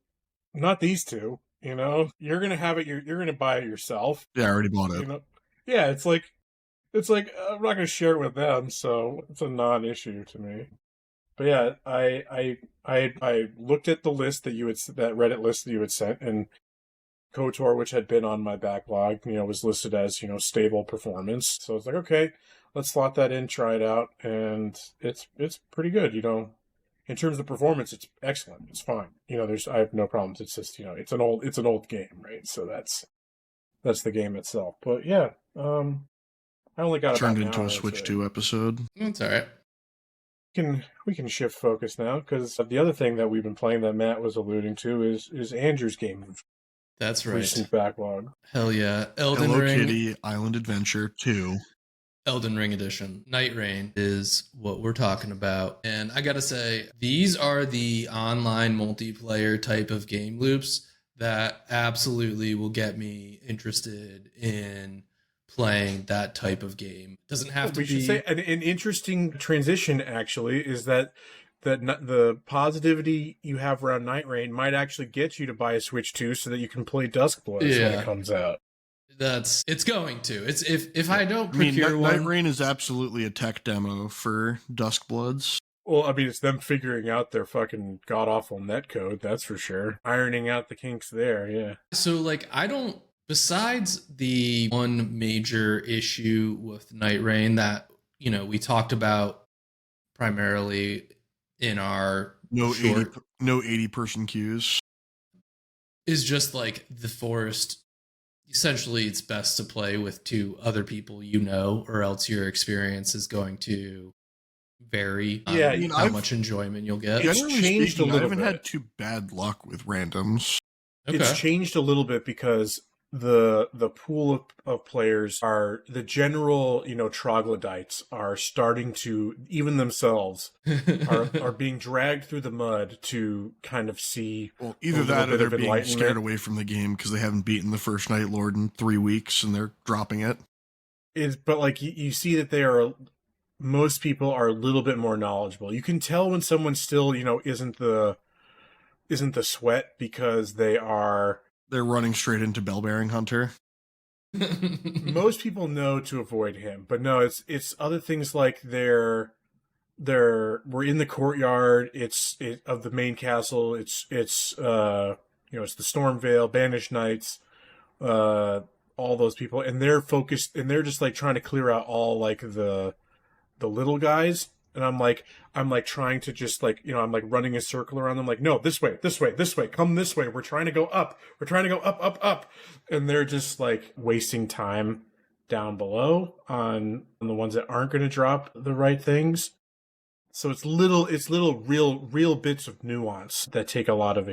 Not these two. You're gonna have it. You're gonna buy it yourself. Yeah, I already bought it. Yeah. It's like I'm not gonna share it with them, so it's a non-issue to me. But yeah, I looked at the list that that Reddit list that you had sent, and KOTOR, which had been on my backlog, was listed as, stable performance. So it's like, okay, let's slot that in, try it out, and it's pretty good, In terms of performance, it's excellent. It's fine. I have no problems. It's just, it's an old game, right? So that's the game itself. But yeah, I only got turned about into a Switch 2 episode. That's all right. We can shift focus now, because the other thing that we've been playing that Matt was alluding to is Andrew's game of That's right. recent backlog. Hell yeah. Hello Kitty Island Adventure 2. Elden Ring Edition. Night Rain is what we're talking about. And I gotta say, these are the online multiplayer type of game loops that absolutely will get me interested in playing that type of game. Doesn't have to be... We should say an interesting transition, actually, is that the positivity you have around Night Rain might actually get you to buy a Switch 2 so that you can play Duskbloods when it comes out. It's going to. It's if I don't procure one. Night Rain is absolutely a tech demo for Duskbloods. Well, I mean, it's them figuring out their fucking god-awful netcode, that's for sure. Ironing out the kinks there, yeah. So, like, besides the one major issue with Night Rain that, we talked about primarily in our no 80-person queues, is just like the forest. Essentially, it's best to play with two other people or else your experience is going to vary. Yeah, how much enjoyment you'll get. It's changed a little bit. I haven't had too bad luck with randoms. Okay. It's changed a little bit because the pool of players are the general, troglodytes are starting to, even themselves, are being dragged through the mud to kind of see. Well, either that or they're being scared away from the game because they haven't beaten the first Night Lord in 3 weeks and they're dropping it. But like you see that most people are a little bit more knowledgeable. You can tell when someone still, isn't the sweat because they're running straight into Bellbearing Hunter. Most people know to avoid him, but no, it's other things like we're in the courtyard. Of the main castle. It's the Stormvale, Banished Knights, all those people, and they're focused, and they're just like trying to clear out all like the little guys. And I'm like trying to just like, I'm like running a circle around them. Like, no, this way, come this way. We're trying to go up. We're trying to go up. And they're just like wasting time down below on the ones that aren't going to drop the right things. So it's little real bits of nuance that take a lot of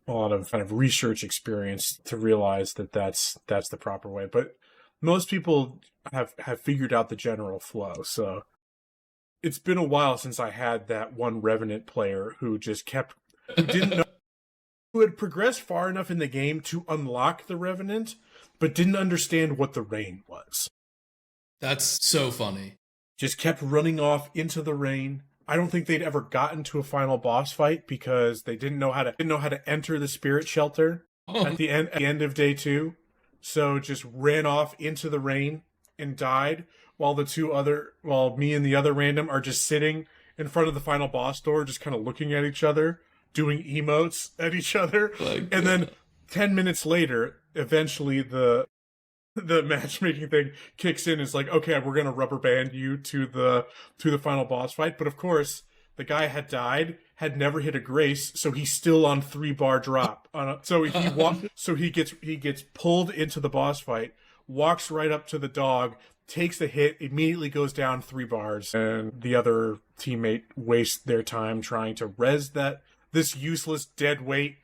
kind of research experience to realize that that's the proper way. But most people have figured out the general flow. So it's been a while since I had that one Revenant player who didn't know, who had progressed far enough in the game to unlock the Revenant, but didn't understand what the rain was. That's so funny. Just kept running off into the rain. I don't think they'd ever gotten to a final boss fight because they didn't know how to enter the spirit shelter at the end of day 2. So just ran off into the rain and died. While me and the other random are just sitting in front of the final boss door, just kind of looking at each other, doing emotes at each other. And then 10 minutes later, eventually the matchmaking thing kicks in. It's like, okay, we're going to rubber band you to the final boss fight. But of course, the guy had died, had never hit a grace, so he's still on 3-bar drop. So he gets pulled into the boss fight, walks right up to the dog, takes the hit, immediately goes down 3 bars, and the other teammate wastes their time trying to res this useless dead weight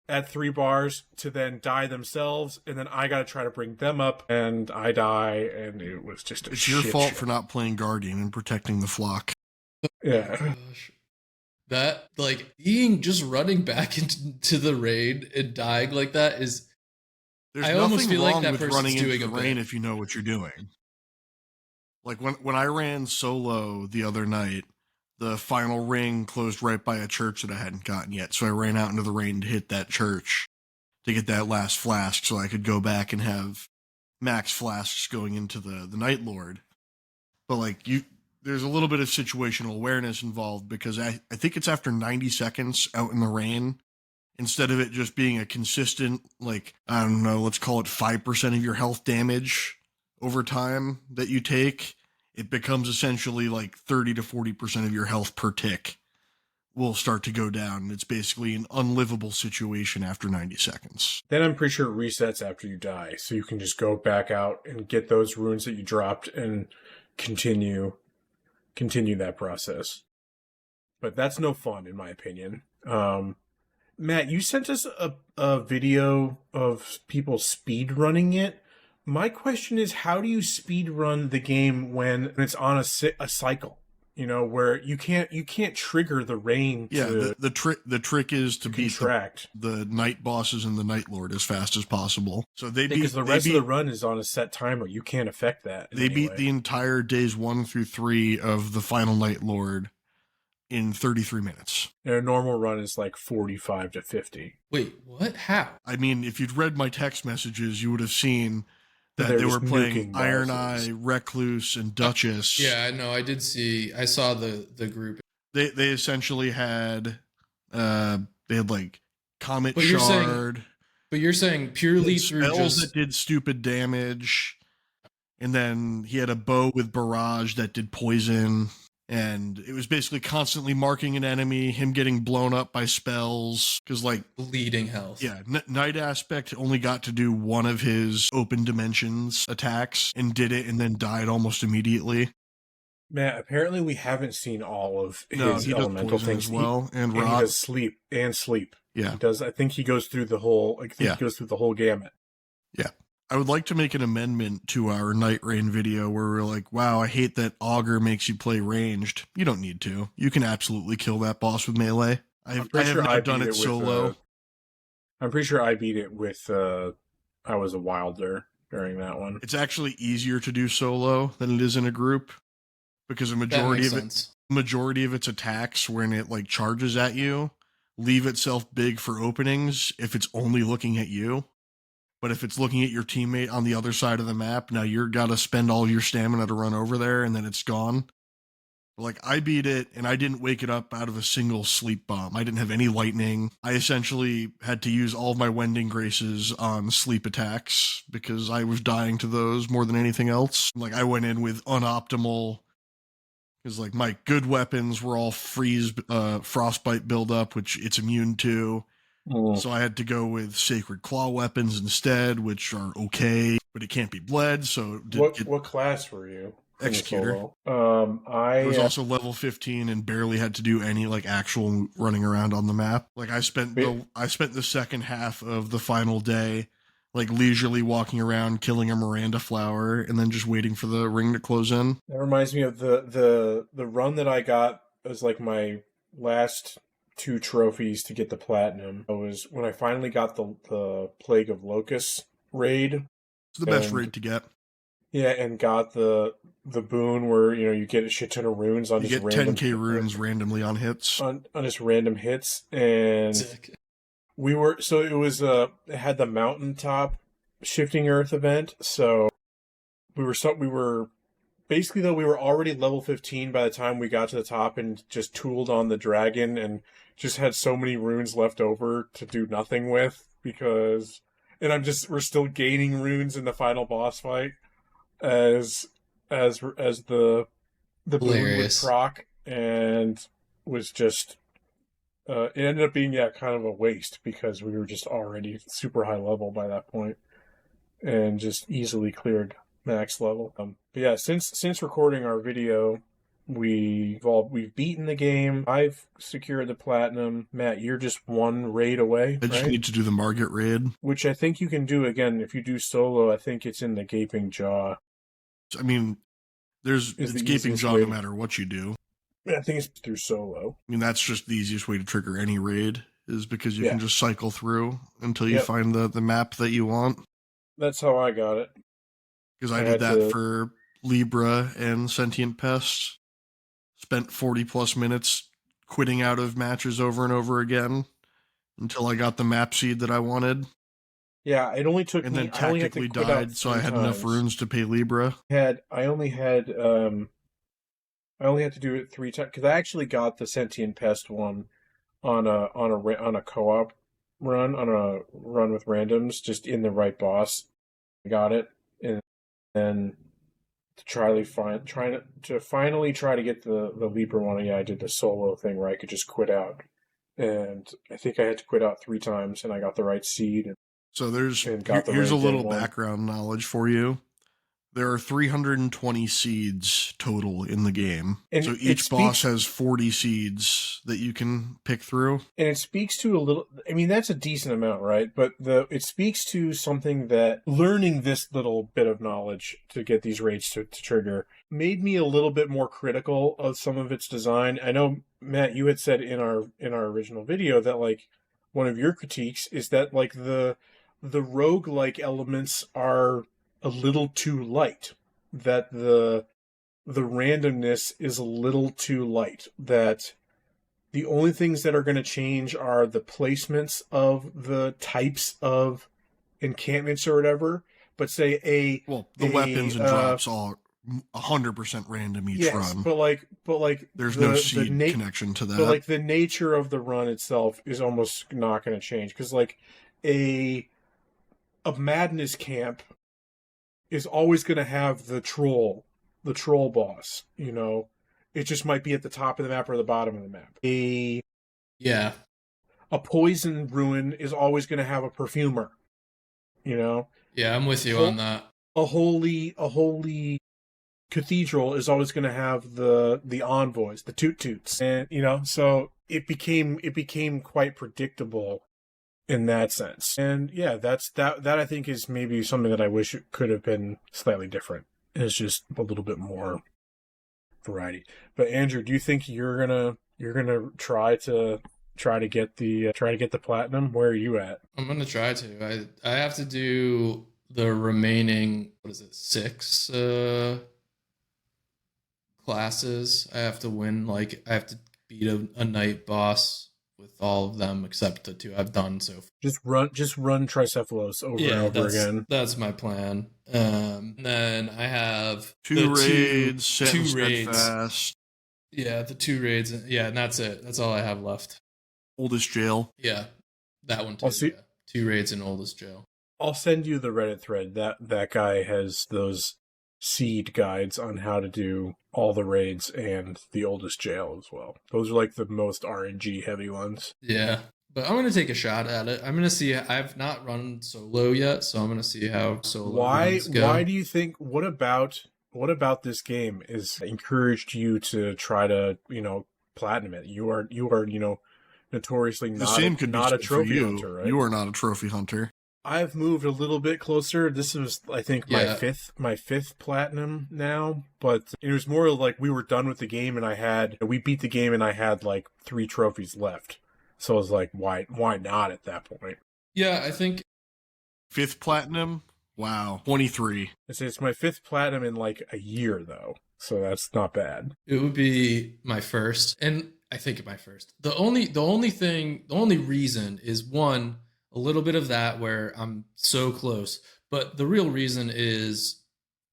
at 3 bars to then die themselves, and then I gotta try to bring them up, and I die, and it was just a It's your shit fault show. for not playing Guardian and protecting the flock. Yeah. Gosh. That, like, just running back into the raid and dying like that is... There's I nothing almost feel like wrong that with person's running into doing the a rain bit. if you know what you're doing. Like when I ran solo the other night, the final ring closed right by a church that I hadn't gotten yet, so I ran out into the rain to hit that church to get that last flask so I could go back and have max flasks going into the Night Lord. But like there's a little bit of situational awareness involved because I think it's after 90 seconds out in the rain, instead of it just being a consistent, like, I don't know, let's call it 5% of your health damage over time that you take, it becomes essentially like 30 to 40% of your health per tick will start to go down. It's basically an unlivable situation after 90 seconds. Then I'm pretty sure it resets after you die, so you can just go back out and get those runes that you dropped and continue that process. But that's no fun, in my opinion. Matt, you sent us a video of people speed running it. My question is, how do you speed run the game when it's on a cycle? You know, where you can't trigger the rain. Yeah, the trick is to beat contract the night bosses and the Night Lord as fast as possible. So because the rest of the run is on a set timer. You can't affect that. They beat the entire days 1 through 3 of the final Night Lord in 33 minutes. And a normal run is like 45 to 50. Wait, what? How? I mean, if you'd read my text messages, you would have seen that they were playing Iron Eye, Recluse, and Duchess. Yeah, no, I did see. I saw the group. They essentially had like Comet Shard. But you're saying purely through spells that did stupid damage, and then he had a bow with barrage that did poison. And it was basically constantly marking an enemy, him getting blown up by spells, because like bleeding health. Yeah, Night Aspect only got to do one of his open dimensions attacks and did it, and then died almost immediately. Matt, apparently we haven't seen all of his elemental things as well, and he does sleep. Yeah, he does. I think he goes through the whole. He goes through the whole gamut. Yeah. I would like to make an amendment to our Night Rain video where we're like, wow, I hate that Augur makes you play ranged. You don't need to. You can absolutely kill that boss with melee. I have not done it solo. I'm pretty sure I beat it with I was a wilder during that one. It's actually easier to do solo than it is in a group because a majority of its attacks when it like charges at you leave itself big for openings if it's only looking at you. But if it's looking at your teammate on the other side of the map, now you're got to spend all your stamina to run over there, and then it's gone. Like, I beat it, and I didn't wake it up out of a single sleep bomb. I didn't have any lightning. I essentially had to use all of my Wending Graces on sleep attacks, because I was dying to those more than anything else. Like, I went in with unoptimal... Because, like, my good weapons were all frostbite buildup, which it's immune to. So I had to go with Sacred Claw weapons instead, which are okay, but it can't be bled. So what class were you? Executor. I was also level 15 and barely had to do any like actual running around on the map. Like I spent the second half of the final day like leisurely walking around, killing a Miranda flower, and then just waiting for the ring to close in. That reminds me of the run that I got as like my last 2 trophies to get the platinum. It was when I finally got the Plague of Locusts raid. It's the best raid to get. Yeah, and got the boon where you get a shit ton of runes on you just get random 10k runes randomly on hits. On just random hits, and it had the mountaintop shifting earth event. So we were basically, though, we were already level 15 by the time we got to the top and just tooled on the dragon and just had so many runes left over to do nothing with we're still gaining runes in the final boss fight as the boon would proc, and was just it ended up being kind of a waste because we were just already super high level by that point and just easily cleared max level. But yeah, since recording our video, we've beaten the game. I've secured the platinum. Matt, you're just one raid away, I just right? need to do the Margit raid. Which I think you can do again if you do solo. I think it's in the Gaping Jaw. I mean, it's the Gaping easiest Jaw way no to- matter what you do. I think it's through solo. I mean, that's just the easiest way to trigger any raid, is because you Yeah. can just cycle through until you Yep. find the map that you want. That's how I got it. Because I I had did that to- for Libra and Sentient Pest. Spent 40 plus minutes quitting out of matches over and over again until I got the map seed that I wanted. Yeah, it only took And me. then I only had to tactically quit out died, so I 3 had enough times. runes to pay Libra. I only had to do it 3 times because I actually got the Sentient Pest one on a co-op run, on a run with randoms, just in the right boss. I got it, and then to finally try to get the Libra one. Yeah, I did the solo thing where I could just quit out, and I think I had to quit out 3 times, and I got the right seed. So And got the here's a raid little day one. background knowledge for you. There are 320 seeds total in the game. And so it each boss speaks- has 40 seeds that you can pick through. And it speaks to a little. I mean, that's a decent amount, right? But it speaks to something that learning this little bit of knowledge to get these raids to trigger made me a little bit more critical of some of its design. I know, Matt, you had said in our original video that like one of your critiques is that like the roguelike elements are a little too light. That the randomness is a little too light. That the only things that are going to change are the placements of the types of encampments or whatever. But say the weapons and drops all 100% random each run. But like there's no seed connection to that. But like the nature of the run itself is almost not going to change because like a madness camp is always going to have the troll boss, you know. It just might be at the top of the map or the bottom of the map. A poison ruin is always going to have a perfumer, you know. Yeah, I'm with you on that. A holy cathedral is always going to have the envoys, the toot toots, and you know. So it became quite predictable in that sense. And yeah, that I think is maybe something that I wish it could have been slightly different. It's just a little bit more variety. But Andrew, do you think you're gonna try to get the platinum? Where are you at? I'm gonna try to. I have to do the remaining 6 classes. I have to win. Like I have to beat a night boss with all of them except the 2 I've done so far. Just run Tricephalos over and over again. That's my plan. Then I have 2 raids, two raids. Steadfast. Yeah, the 2 raids. Yeah, and that's it. That's all I have left. Oldest Jail. Yeah, that one too. I'll see. Yeah. 2 raids in Oldest Jail. I'll send you the Reddit thread. That guy has those seed guides on how to do all the raids and the Oldest Jail as well. Those are like the most RNG heavy ones. Yeah, but I'm going to take a shot at it. I'm going to see. I've not run solo yet, so I'm going to see how solo runs go. Why do you think, what about this game is encouraged you to try to, you know, platinum it? You are, you know, notoriously not a trophy hunter, right? You are not a trophy hunter. I've moved a little bit closer. This is, I think, my fifth platinum now. But it was more like we were done with the game, and we beat the game, and I had like 3 trophies left. So I was like, why not at that point? Yeah, I think 5th platinum. Wow, 23. It's my 5th platinum in like a year though, so that's not bad. it would be my first, and I think my first. The only reason is one. A little bit of that where I'm so close. But the real reason is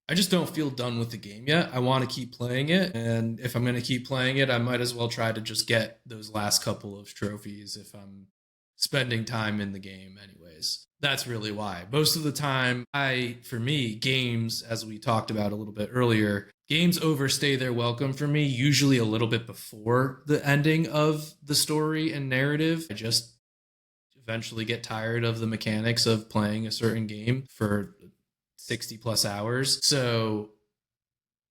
I just don't feel done with the game yet. I want to keep playing it. And if I'm going to keep playing it, I might as well try to just get those last couple of trophies if I'm spending time in the game anyways. That's really why. Most of the time, for me, games, as we talked about a little bit earlier, games overstay their welcome for me, usually a little bit before the ending of the story and narrative. I just eventually get tired of the mechanics of playing a certain game for 60 plus hours. So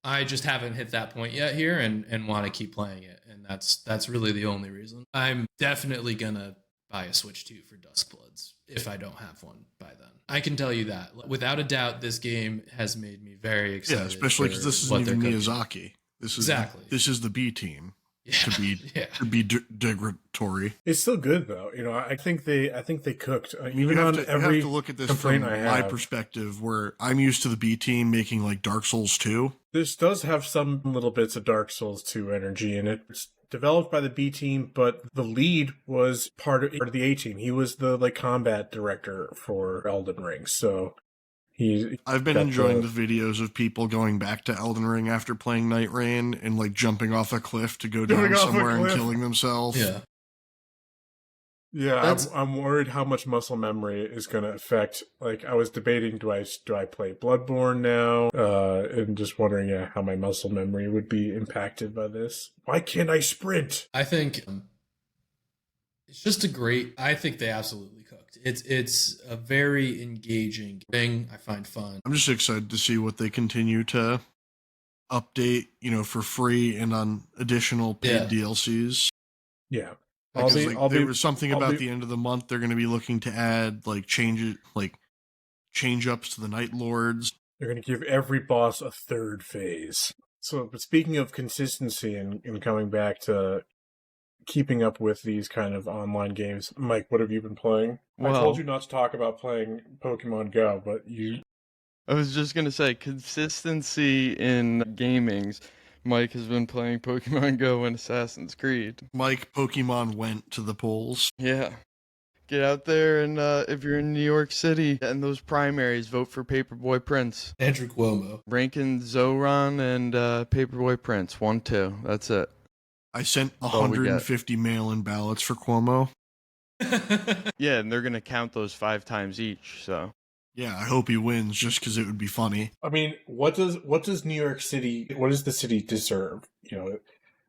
I just haven't hit that point yet here and want to keep playing it. And that's really the only reason. I'm definitely going to buy a Switch 2 for Duskbloods if I don't have one by then. I can tell you that. Without a doubt, this game has made me very excited. Yeah, especially because this isn't even Miyazaki. This is the B team. Yeah. To be degradatory. It's still good though. I think they cooked. You have to look at this from my perspective, where I'm used to the B team making like Dark Souls 2. This does have some little bits of Dark Souls 2 energy in it. It's developed by the B team, but the lead was part of the A team. He was the combat director for Elden Ring. So I've been enjoying the videos of people going back to Elden Ring after playing Night Rain and jumping off a cliff to go down somewhere and killing themselves. Yeah, I'm worried how much muscle memory is going to affect. I was debating, do I play Bloodborne now? And just wondering how my muscle memory would be impacted by this. Why can't I sprint? I think it's just I think they absolutely cooked. It's a very engaging thing. I find fun. I'm just excited to see what they continue to update, for free and on additional paid DLCs. Yeah. There was something about the end of the month they're going to be looking to add change ups to the Night Lords. They're going to give every boss a third phase. So, but speaking of consistency and coming back to keeping up with these kind of online games, Mike, what have you been playing? I told you not to talk about playing Pokemon Go, but you... I was just going to say, consistency in gamings. Mike has been playing Pokemon Go and Assassin's Creed. Mike, Pokemon went to the polls. Yeah. Get out there and if you're in New York City and those primaries, vote for Paperboy Prince. Andrew Cuomo. Rankin Zoran and Paperboy Prince. 1-2. That's it. I sent 150 mail-in ballots for Cuomo. Yeah, and they're going to count those 5 times each, so... Yeah, I hope he wins just because it would be funny. I mean, what does New York City, what does the city deserve?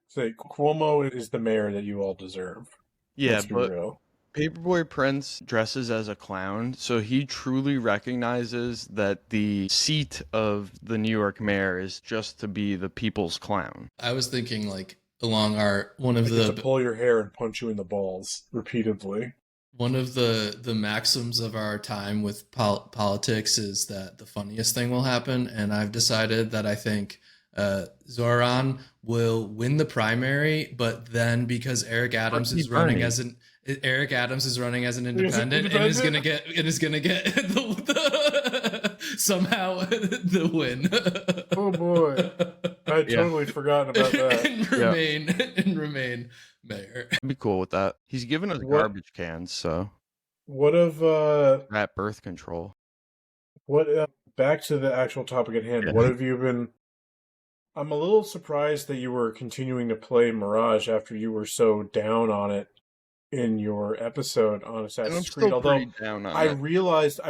Say Cuomo is the mayor that you all deserve. Yeah, but Paperboy Prince dresses as a clown, so he truly recognizes that the seat of the New York mayor is just to be the people's clown. I was thinking along to pull your hair and punch you in the balls repeatedly. One of the maxims of our time with politics is that the funniest thing will happen, and I've decided that I think Zoran will win the primary, but then because Eric Adams is running as an independent and is gonna get somehow the win. Oh boy, I totally forgotten about that. and remain mayor. I'd be cool with that. He's giving us garbage cans, so. What of at birth control? What back to the actual topic at hand? Yeah. What have you been? I'm a little surprised that you were continuing to play Mirage after you were so down on it in your episode on Assassin's Creed. Although I realized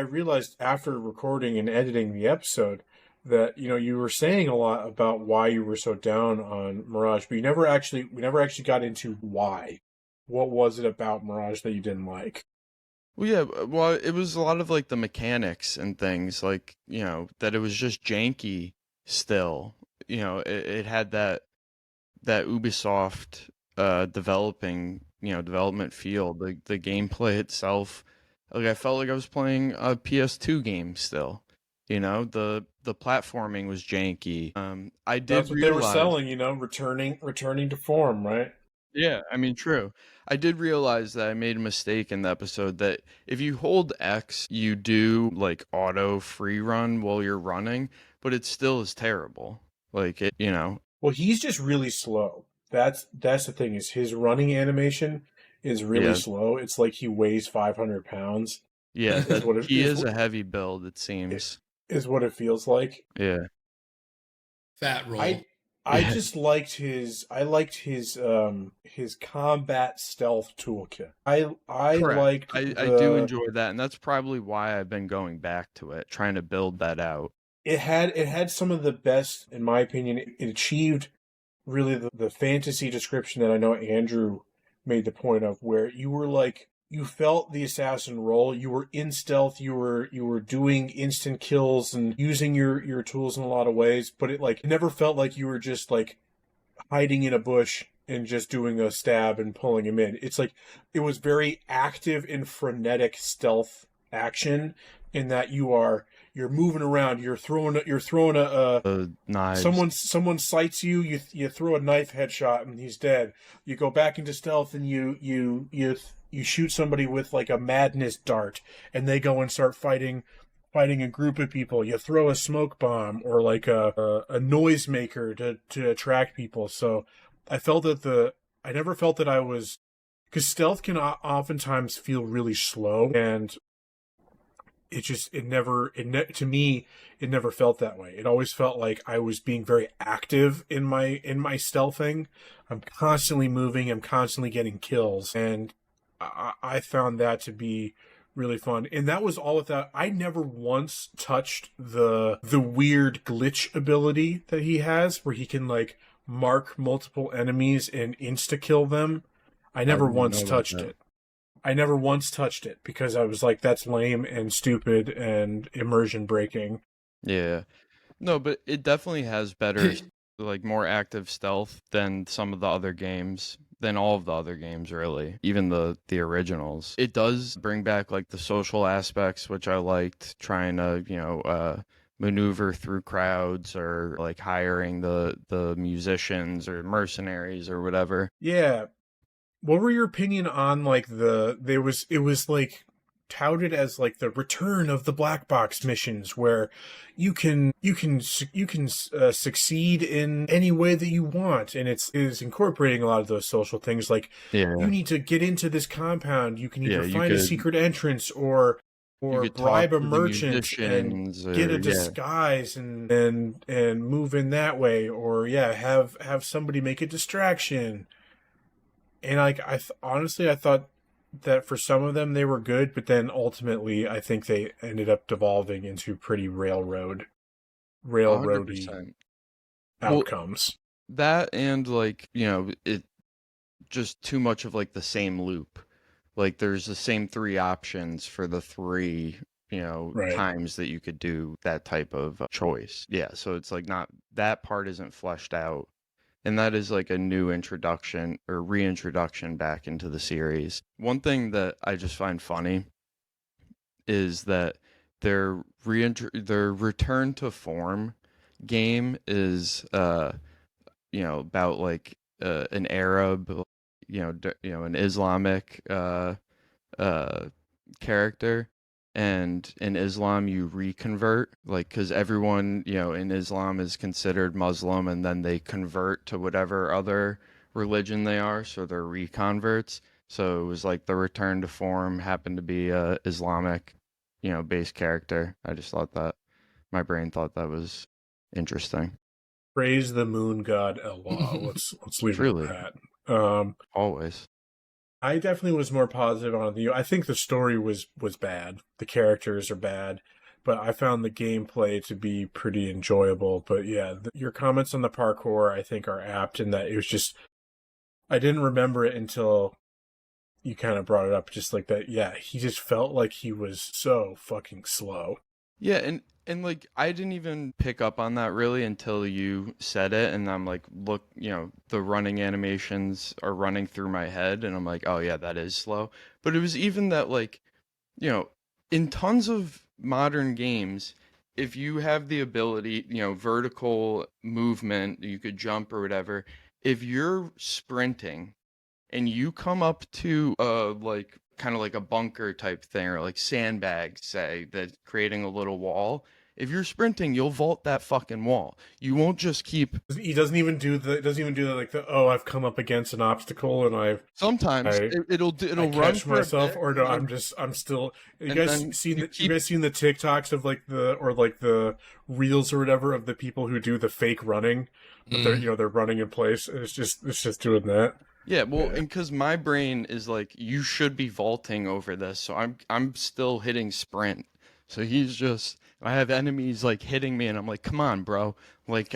after recording and editing the episode that you were saying a lot about why you were so down on Mirage, but we never actually got into why. What was it about Mirage that you didn't like? Well, yeah, it was a lot of the mechanics and things that it was just janky still. It had that Ubisoft development feel. The gameplay itself, I felt like I was playing a PS2 game still. The platforming was janky. That's what they were selling, returning to form, right? Yeah, I mean, true. I did realize that I made a mistake in the episode that if you hold X, you do auto free run while you're running, but it still is terrible. Well, he's just really slow. That's the thing, is his running animation is really slow. It's like he weighs 500 pounds. Yeah, he is a heavy build, it seems. Is what it feels like. Yeah. Fat roll. I just liked his combat stealth toolkit. I do enjoy that, and that's probably why I've been going back to it, trying to build that out. It had some of the best, in my opinion. It achieved really the fantasy description that I know Andrew made the point of, where you were you felt the assassin role. You were in stealth. You were doing instant kills and using your tools in a lot of ways. But it never felt like you were just like hiding in a bush and just doing a stab and pulling him in. It's like it was very active and frenetic stealth action in that you're moving around, you're throwing a knives. someone sights you, you throw a knife headshot and he's dead. You go back into stealth and you shoot somebody with like a madness dart and they go and start fighting a group of people. You throw a smoke bomb or like a noisemaker to attract people. So I never felt that I was, because stealth can oftentimes feel really slow, and to me it never felt that way. It always felt like I was being very active in my stealthing. I'm constantly moving, I'm constantly getting kills, and I found that to be really fun. And that was all without, I never once touched the weird glitch ability that he has where he can like mark multiple enemies and insta kill them. I never once touched it. I never once touched it because I was like, that's lame and stupid and immersion breaking. Yeah. No, but it definitely has better, like more active stealth than some of the other games, than all of the other games, really. Even the originals. It does bring back like the social aspects, which I liked, trying to, maneuver through crowds or like hiring the musicians or mercenaries or whatever. Yeah. What were your opinion on like it was like touted as like the return of the black box missions where you can succeed in any way that you want, and it is incorporating a lot of those social things like you need to get into this compound, you can either find a secret entrance or bribe a merchant and get a disguise and move in that way, or have somebody make a distraction. And like honestly, I thought that for some of them they were good, but then ultimately I think they ended up devolving into pretty railroady 100%. outcomes. Well, that and like, it just too much of like the same loop. Like there's the same 3 options for the 3, times that you could do that type of choice. Yeah, so it's like not, that part isn't fleshed out. And that is like a new introduction or reintroduction back into the series. One thing that I just find funny is that their return to form game is about like an Arab, an Islamic character, and in Islam you reconvert, like, because everyone in Islam is considered Muslim and then they convert to whatever other religion they are, so they're reconverts. So it was like the return to form happened to be a Islamic based character. I just thought that, my brain thought that was interesting. Praise the moon god Allah. let's leave it at that. Always. I definitely was more positive on the. I think the story was bad. The characters are bad, but I found the gameplay to be pretty enjoyable. But yeah, your comments on the parkour I think are apt in that it was just, I didn't remember it until you kind of brought it up, just like that. Yeah, he just felt like he was so fucking slow. Yeah, and like I didn't even pick up on that really until you said it, and I'm like, look, the running animations are running through my head, and I'm like, oh yeah, that is slow. But it was even that, like, in tons of modern games, if you have the ability, vertical movement, you could jump or whatever, if you're sprinting and you come up to like kind of like a bunker type thing or like sandbags, say, that creating a little wall, if you're sprinting, you'll vault that fucking wall. You won't just keep. He doesn't even do the like I've come up against an obstacle and sometimes it'll run catch myself, or no, I'm still. You guys seen the TikToks of like the reels or whatever of the people who do the fake running? They're running in place, and it's just doing that. Yeah, well, and because my brain is like, you should be vaulting over this, so I'm still hitting sprint. So I have enemies like hitting me, and I'm like, come on, bro, like,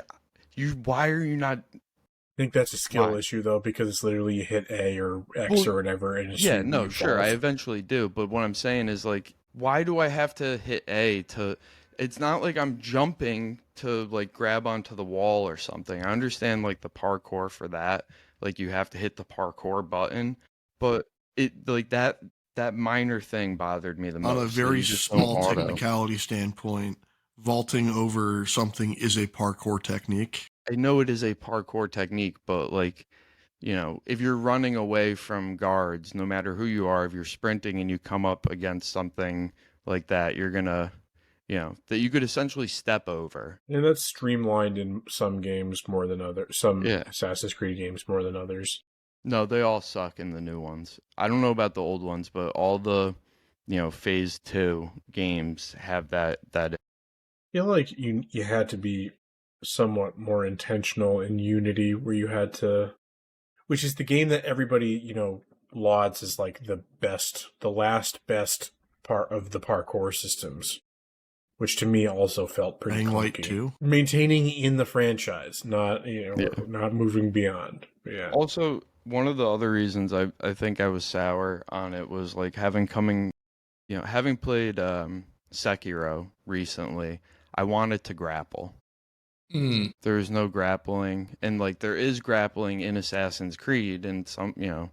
why are you not think that's a skill Why? issue though, because it's literally you hit A or X Well, or whatever, and it's yeah, you no, sure, I evolve. eventually do, but what I'm saying is like, why do I have to hit A to? It's not like I'm jumping to like grab onto the wall or something. I understand like the parkour for that, like you have to hit the parkour button, but it like that minor thing bothered me the On a most. That very you just don't small auto. technicality standpoint, vaulting over something is a parkour technique. I know it is a parkour technique, but like, if you're running away from guards, no matter who you are, if you're sprinting and you come up against something like that, you're gonna, that you could essentially step over. And that's streamlined in some games more than others. Some Yeah. Assassin's Creed games more than others. No, they all suck in the new ones. I don't know about the old ones, but all the, phase 2 games have that. I feel like you had to be somewhat more intentional in Unity, where you had to, which is the game that everybody lauds as like the last best part of the parkour systems, which to me also felt pretty Dying Light clunky. 2? Maintaining in the franchise, not Yeah. not moving beyond. Yeah. Also, one of the other reasons I think I was sour on it was like having played Sekiro recently, I wanted to grapple. Mm. There is no grappling, and like there is grappling in Assassin's Creed and some, the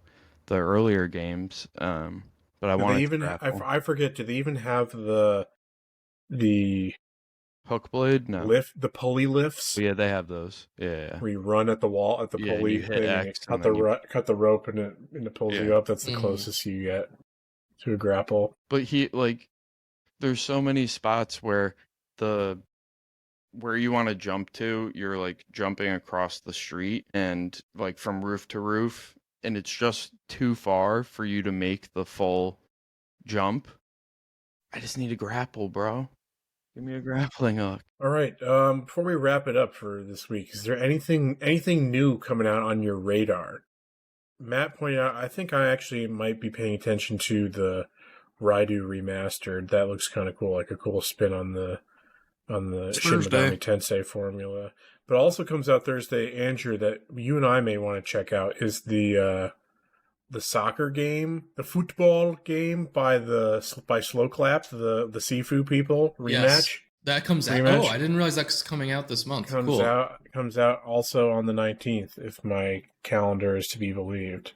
earlier games. But I Do wanted they to even? grapple. I forget. Do they even have the Hook blade? No. the pulley lifts? Yeah, they have those. Yeah. Where you run at the wall at the Yeah, and pulley you hit thing, and you X cut and then you. cut the rope, and it pulls Yeah. you up. That's the Mhm. closest you get to a grapple. But there's so many spots where you want to jump to, you're like jumping across the street and like from roof to roof, and it's just too far for you to make the full jump. I just need a grapple, bro. Give me a grappling hook. All right. Before we wrap it up for this week, is there anything new coming out on your radar? Matt pointed out, I think I actually might be paying attention to the Raidu remastered. That looks kind of cool, like a cool spin on the It's Shin Thursday. Megami Tensei formula. But also comes out Thursday, Andrew, that you and I may want to check out is the soccer game, the football game by Slow Clap, the Sifu people rematch. Yes, that comes out. Rematch. Oh, I didn't realize that's coming out this month. Comes out also on the 19th, if my calendar is to be believed.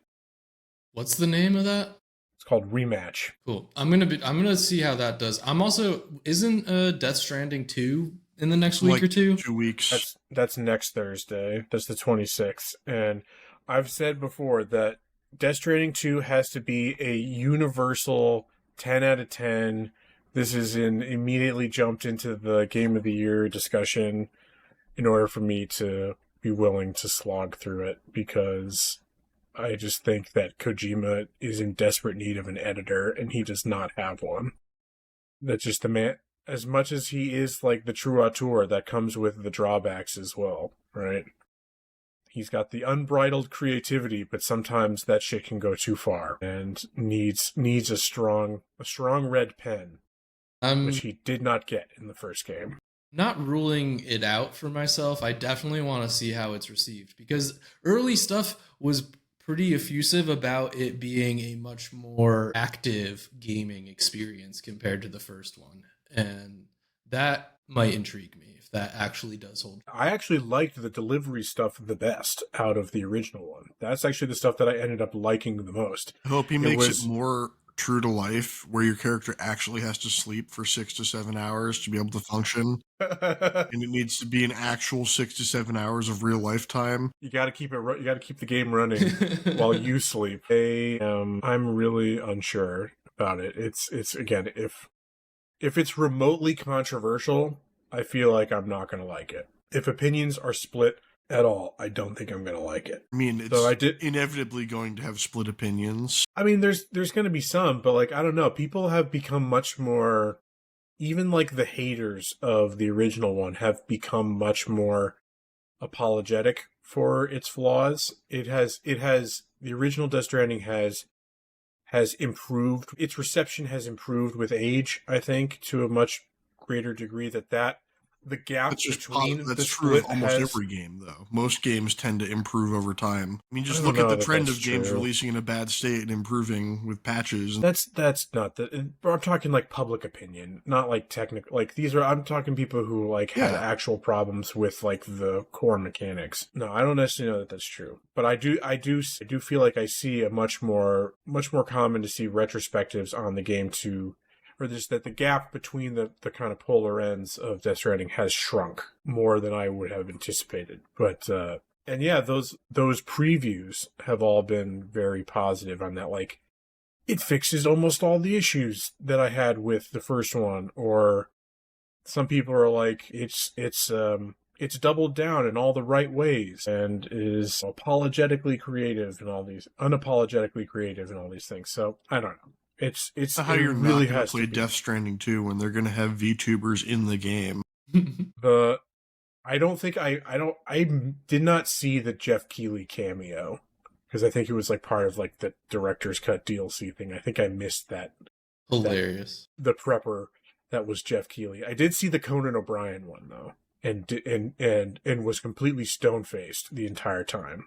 What's the name of that? It's called Rematch. Cool. I'm gonna see how that does. I'm also isn't Death Stranding 2 in the next week Like or two? 2 weeks. That's next Thursday. That's the 26th. And I've said before that Death Stranding 2 has to be a universal 10 out of 10. This is immediately jumped into the Game of the Year discussion in order for me to be willing to slog through it, because I just think that Kojima is in desperate need of an editor, and he does not have one. That's just the man. As much as he is like the true auteur, that comes with the drawbacks as well, right? He's got the unbridled creativity, but sometimes that shit can go too far, and needs a strong red pen, which he did not get in the first game. Not ruling it out for myself. I definitely want to see how it's received, because early stuff was pretty effusive about it being a much more active gaming experience compared to the first one. And that might intrigue me if that actually does hold. I actually liked the delivery stuff the best out of the original one. That's actually the stuff that I ended up liking the most. I hope he makes it more true to life, where your character actually has to sleep for 6 to 7 hours to be able to function. And it needs to be an actual 6 to 7 hours of real life time. You got to keep the game running while you sleep. I'm really unsure about it. It's again, if it's remotely controversial, I feel like I'm not going to like it. If opinions are split at all, I don't think I'm going to like it. I mean, it's inevitably going to have split opinions. I mean, there's going to be some, but like, I don't know. People have become much more, even like the haters of the original one have become much more apologetic for its flaws. The original Death Stranding has improved. Its reception has improved with age, I think, to a much greater degree. That the gap That's just between that's the true of split almost has, every game, though. Most games tend to improve over time. I mean, just I look don't at know the that trend that's of games true. releasing in a bad state and improving with patches. That's not the. I'm talking like public opinion, not like technical. Like these are. I'm talking people who like had Yeah. actual problems with like the core mechanics. No, I don't necessarily know that that's true, but I do feel like I see a much more common to see retrospectives on the game to, or just that the gap between the kind of polar ends of Death Stranding has shrunk more than I would have anticipated. But and yeah, those previews have all been very positive on that. Like, it fixes almost all the issues that I had with the first one. Or some people are like, it's doubled down in all the right ways and is unapologetically creative and all these things. So I don't know. How It you're really not going to has play to be. Death Stranding 2 when they're going to have VTubers in the game. I don't think I did not see the Jeff Keighley cameo because I think it was like part of like the director's cut DLC thing. I think I missed that. Hilarious. The prepper that was Jeff Keighley. I did see the Conan O'Brien one though, and was completely stone faced the entire time.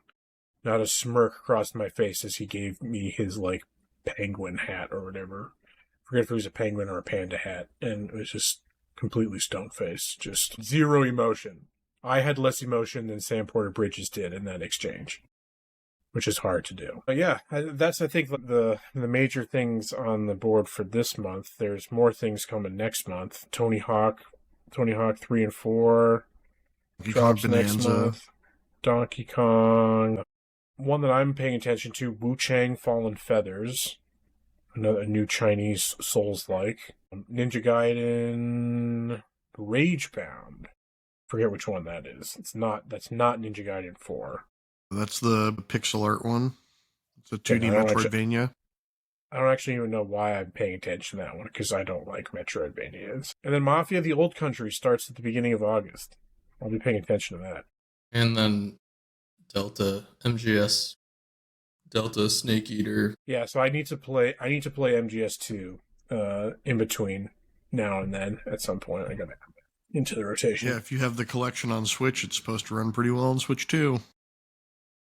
Not a smirk crossed my face as he gave me his like penguin hat or whatever. I forget if it was a penguin or a panda hat, and it was just completely stone faced, just zero emotion. I had less emotion than Sam Porter Bridges did in that exchange, which is hard to do. But yeah, that's I think the major things on the board for this month. There's more things coming next month. Tony Hawk 3 and 4 Donkey Kong drops next Bonanza. month. Donkey Kong. One that I'm paying attention to, Wu Chang Fallen Feathers. A new Chinese Souls-like. Ninja Gaiden Ragebound. Forget which one that is. That's not Ninja Gaiden 4. That's the pixel art one. It's a 2D I don't Metroidvania. I don't actually even know why I'm paying attention to that one, because I don't like Metroidvanias. And then Mafia the Old Country starts at the beginning of August. I'll be paying attention to that. And then Delta MGS, Delta Snake Eater. Yeah, so I need to play MGS2 in between now and then at some point. I gotta come into the rotation. Yeah, if you have the collection on Switch, it's supposed to run pretty well on Switch too.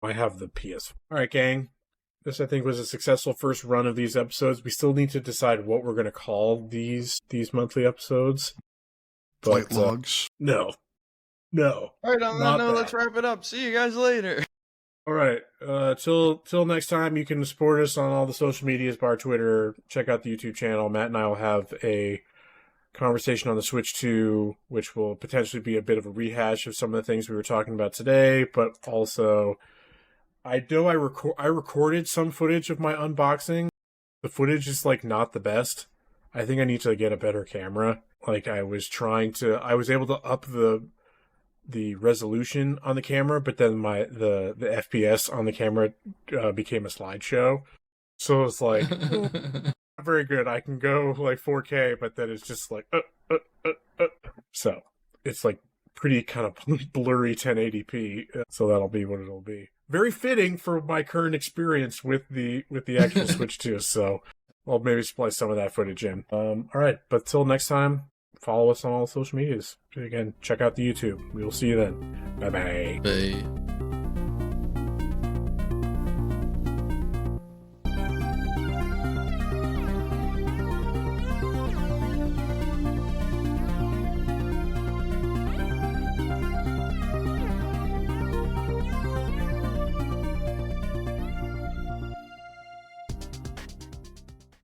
I have the PS. All right, gang. This, I think, was a successful first run of these episodes. We still need to decide what we're going to call these monthly episodes. Flight logs. No. All right, on that Not note, that. let's wrap it up. See you guys later. All right. Till next time, you can support us on all the social medias, bar Twitter. Check out the YouTube channel. Matt and I will have a conversation on the Switch 2, which will potentially be a bit of a rehash of some of the things we were talking about today, but also I know I recorded some footage of my unboxing. The footage is like not the best. I think I need to get a better camera. Like I was able to up the resolution on the camera, but then the FPS on the camera became a slideshow. So it's like not very good. I can go like 4K, but then it's just like So it's like pretty kind of blurry 1080p. So that'll be what it'll be. Very fitting for my current experience with the actual Switch 2. So I'll maybe splice some of that footage in. All right, but till next time, follow us on all social medias. Again, check out the YouTube. We will see you then. Bye-bye. Bye.